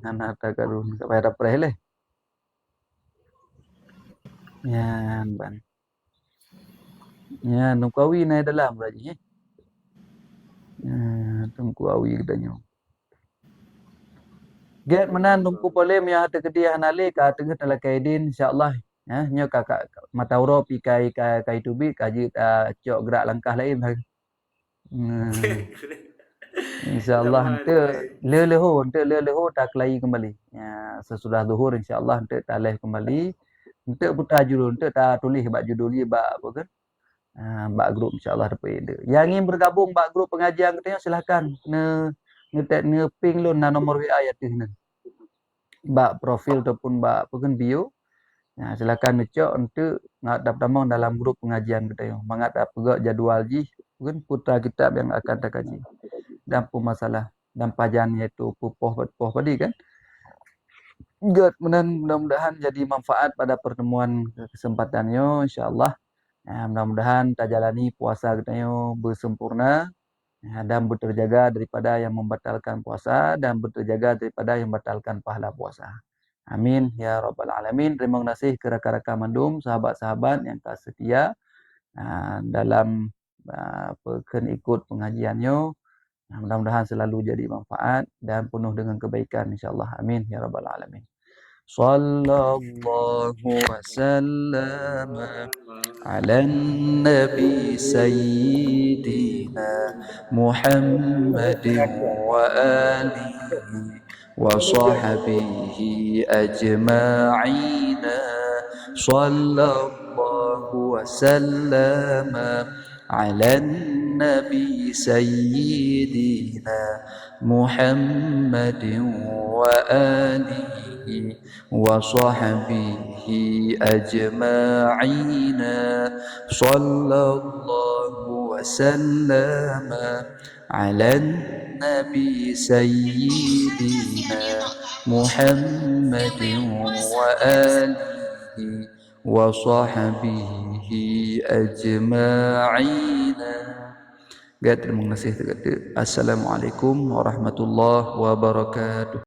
Hana harta karun. Kapay rapre le. Yan ban. Yan, nungkawi na dalam raji. Tungku awi kedanyo. Get menan tungku polem ya hata kedia hanale ka tengah tala kaidin insyaallah. Nyo kakak matauro pi kai tubi kaji cok gerak langkah lain hari. InsyaAllah ente leho tak kelai kembali. Ya, sesudah zuhur insyaAllah ente taleh kembali. Ente putar judul, ente tak tulis bak judul ni bak apa kan? Bak grup insyaAllah dapat ide. Yang ingin bergabung bak grup pengajian katanya silahkan. Ne ping lu na nomor WA ya tu ni. Bak profil ataupun bak apa kan bio. Ya, silakan ngecok untuk ngadap damang dalam grup pengajian katanya. Mangat apa jadual ji kan putra kitab yang akan tak kaji. Dan masalah dan pajan iaitu pupoh tadi kan. Mudah-mudahan jadi manfaat pada pertemuan kesempatannya insyaallah. Mudah-mudahan tak jalani puasa kita bersempurna dan berterjaga daripada yang membatalkan puasa dan berterjaga daripada yang membatalkan pahala puasa. Amin ya rabbal alamin. Terima kasih ke rakan-rakan mandum, sahabat-sahabat yang tak setia dalam ikut pengajiannya. Mudah-mudahan selalu jadi manfaat dan penuh dengan kebaikan insyaallah. Amin ya rabbal alamin. Sallallahu wasallam ala nabi sayyidina Muhammadin wa alihi wa sahbihi ajma'in. Sallallahu wasallam ala nabi sayyidina Muhammadin wa alihi wa sahbihi ajma'in. Sallallahu wasallam ala nabi sayyidina Muhammadin wa alihi wa sahbihi ajma'in. Terima kasih. Assalamualaikum warahmatullahi wabarakatuh.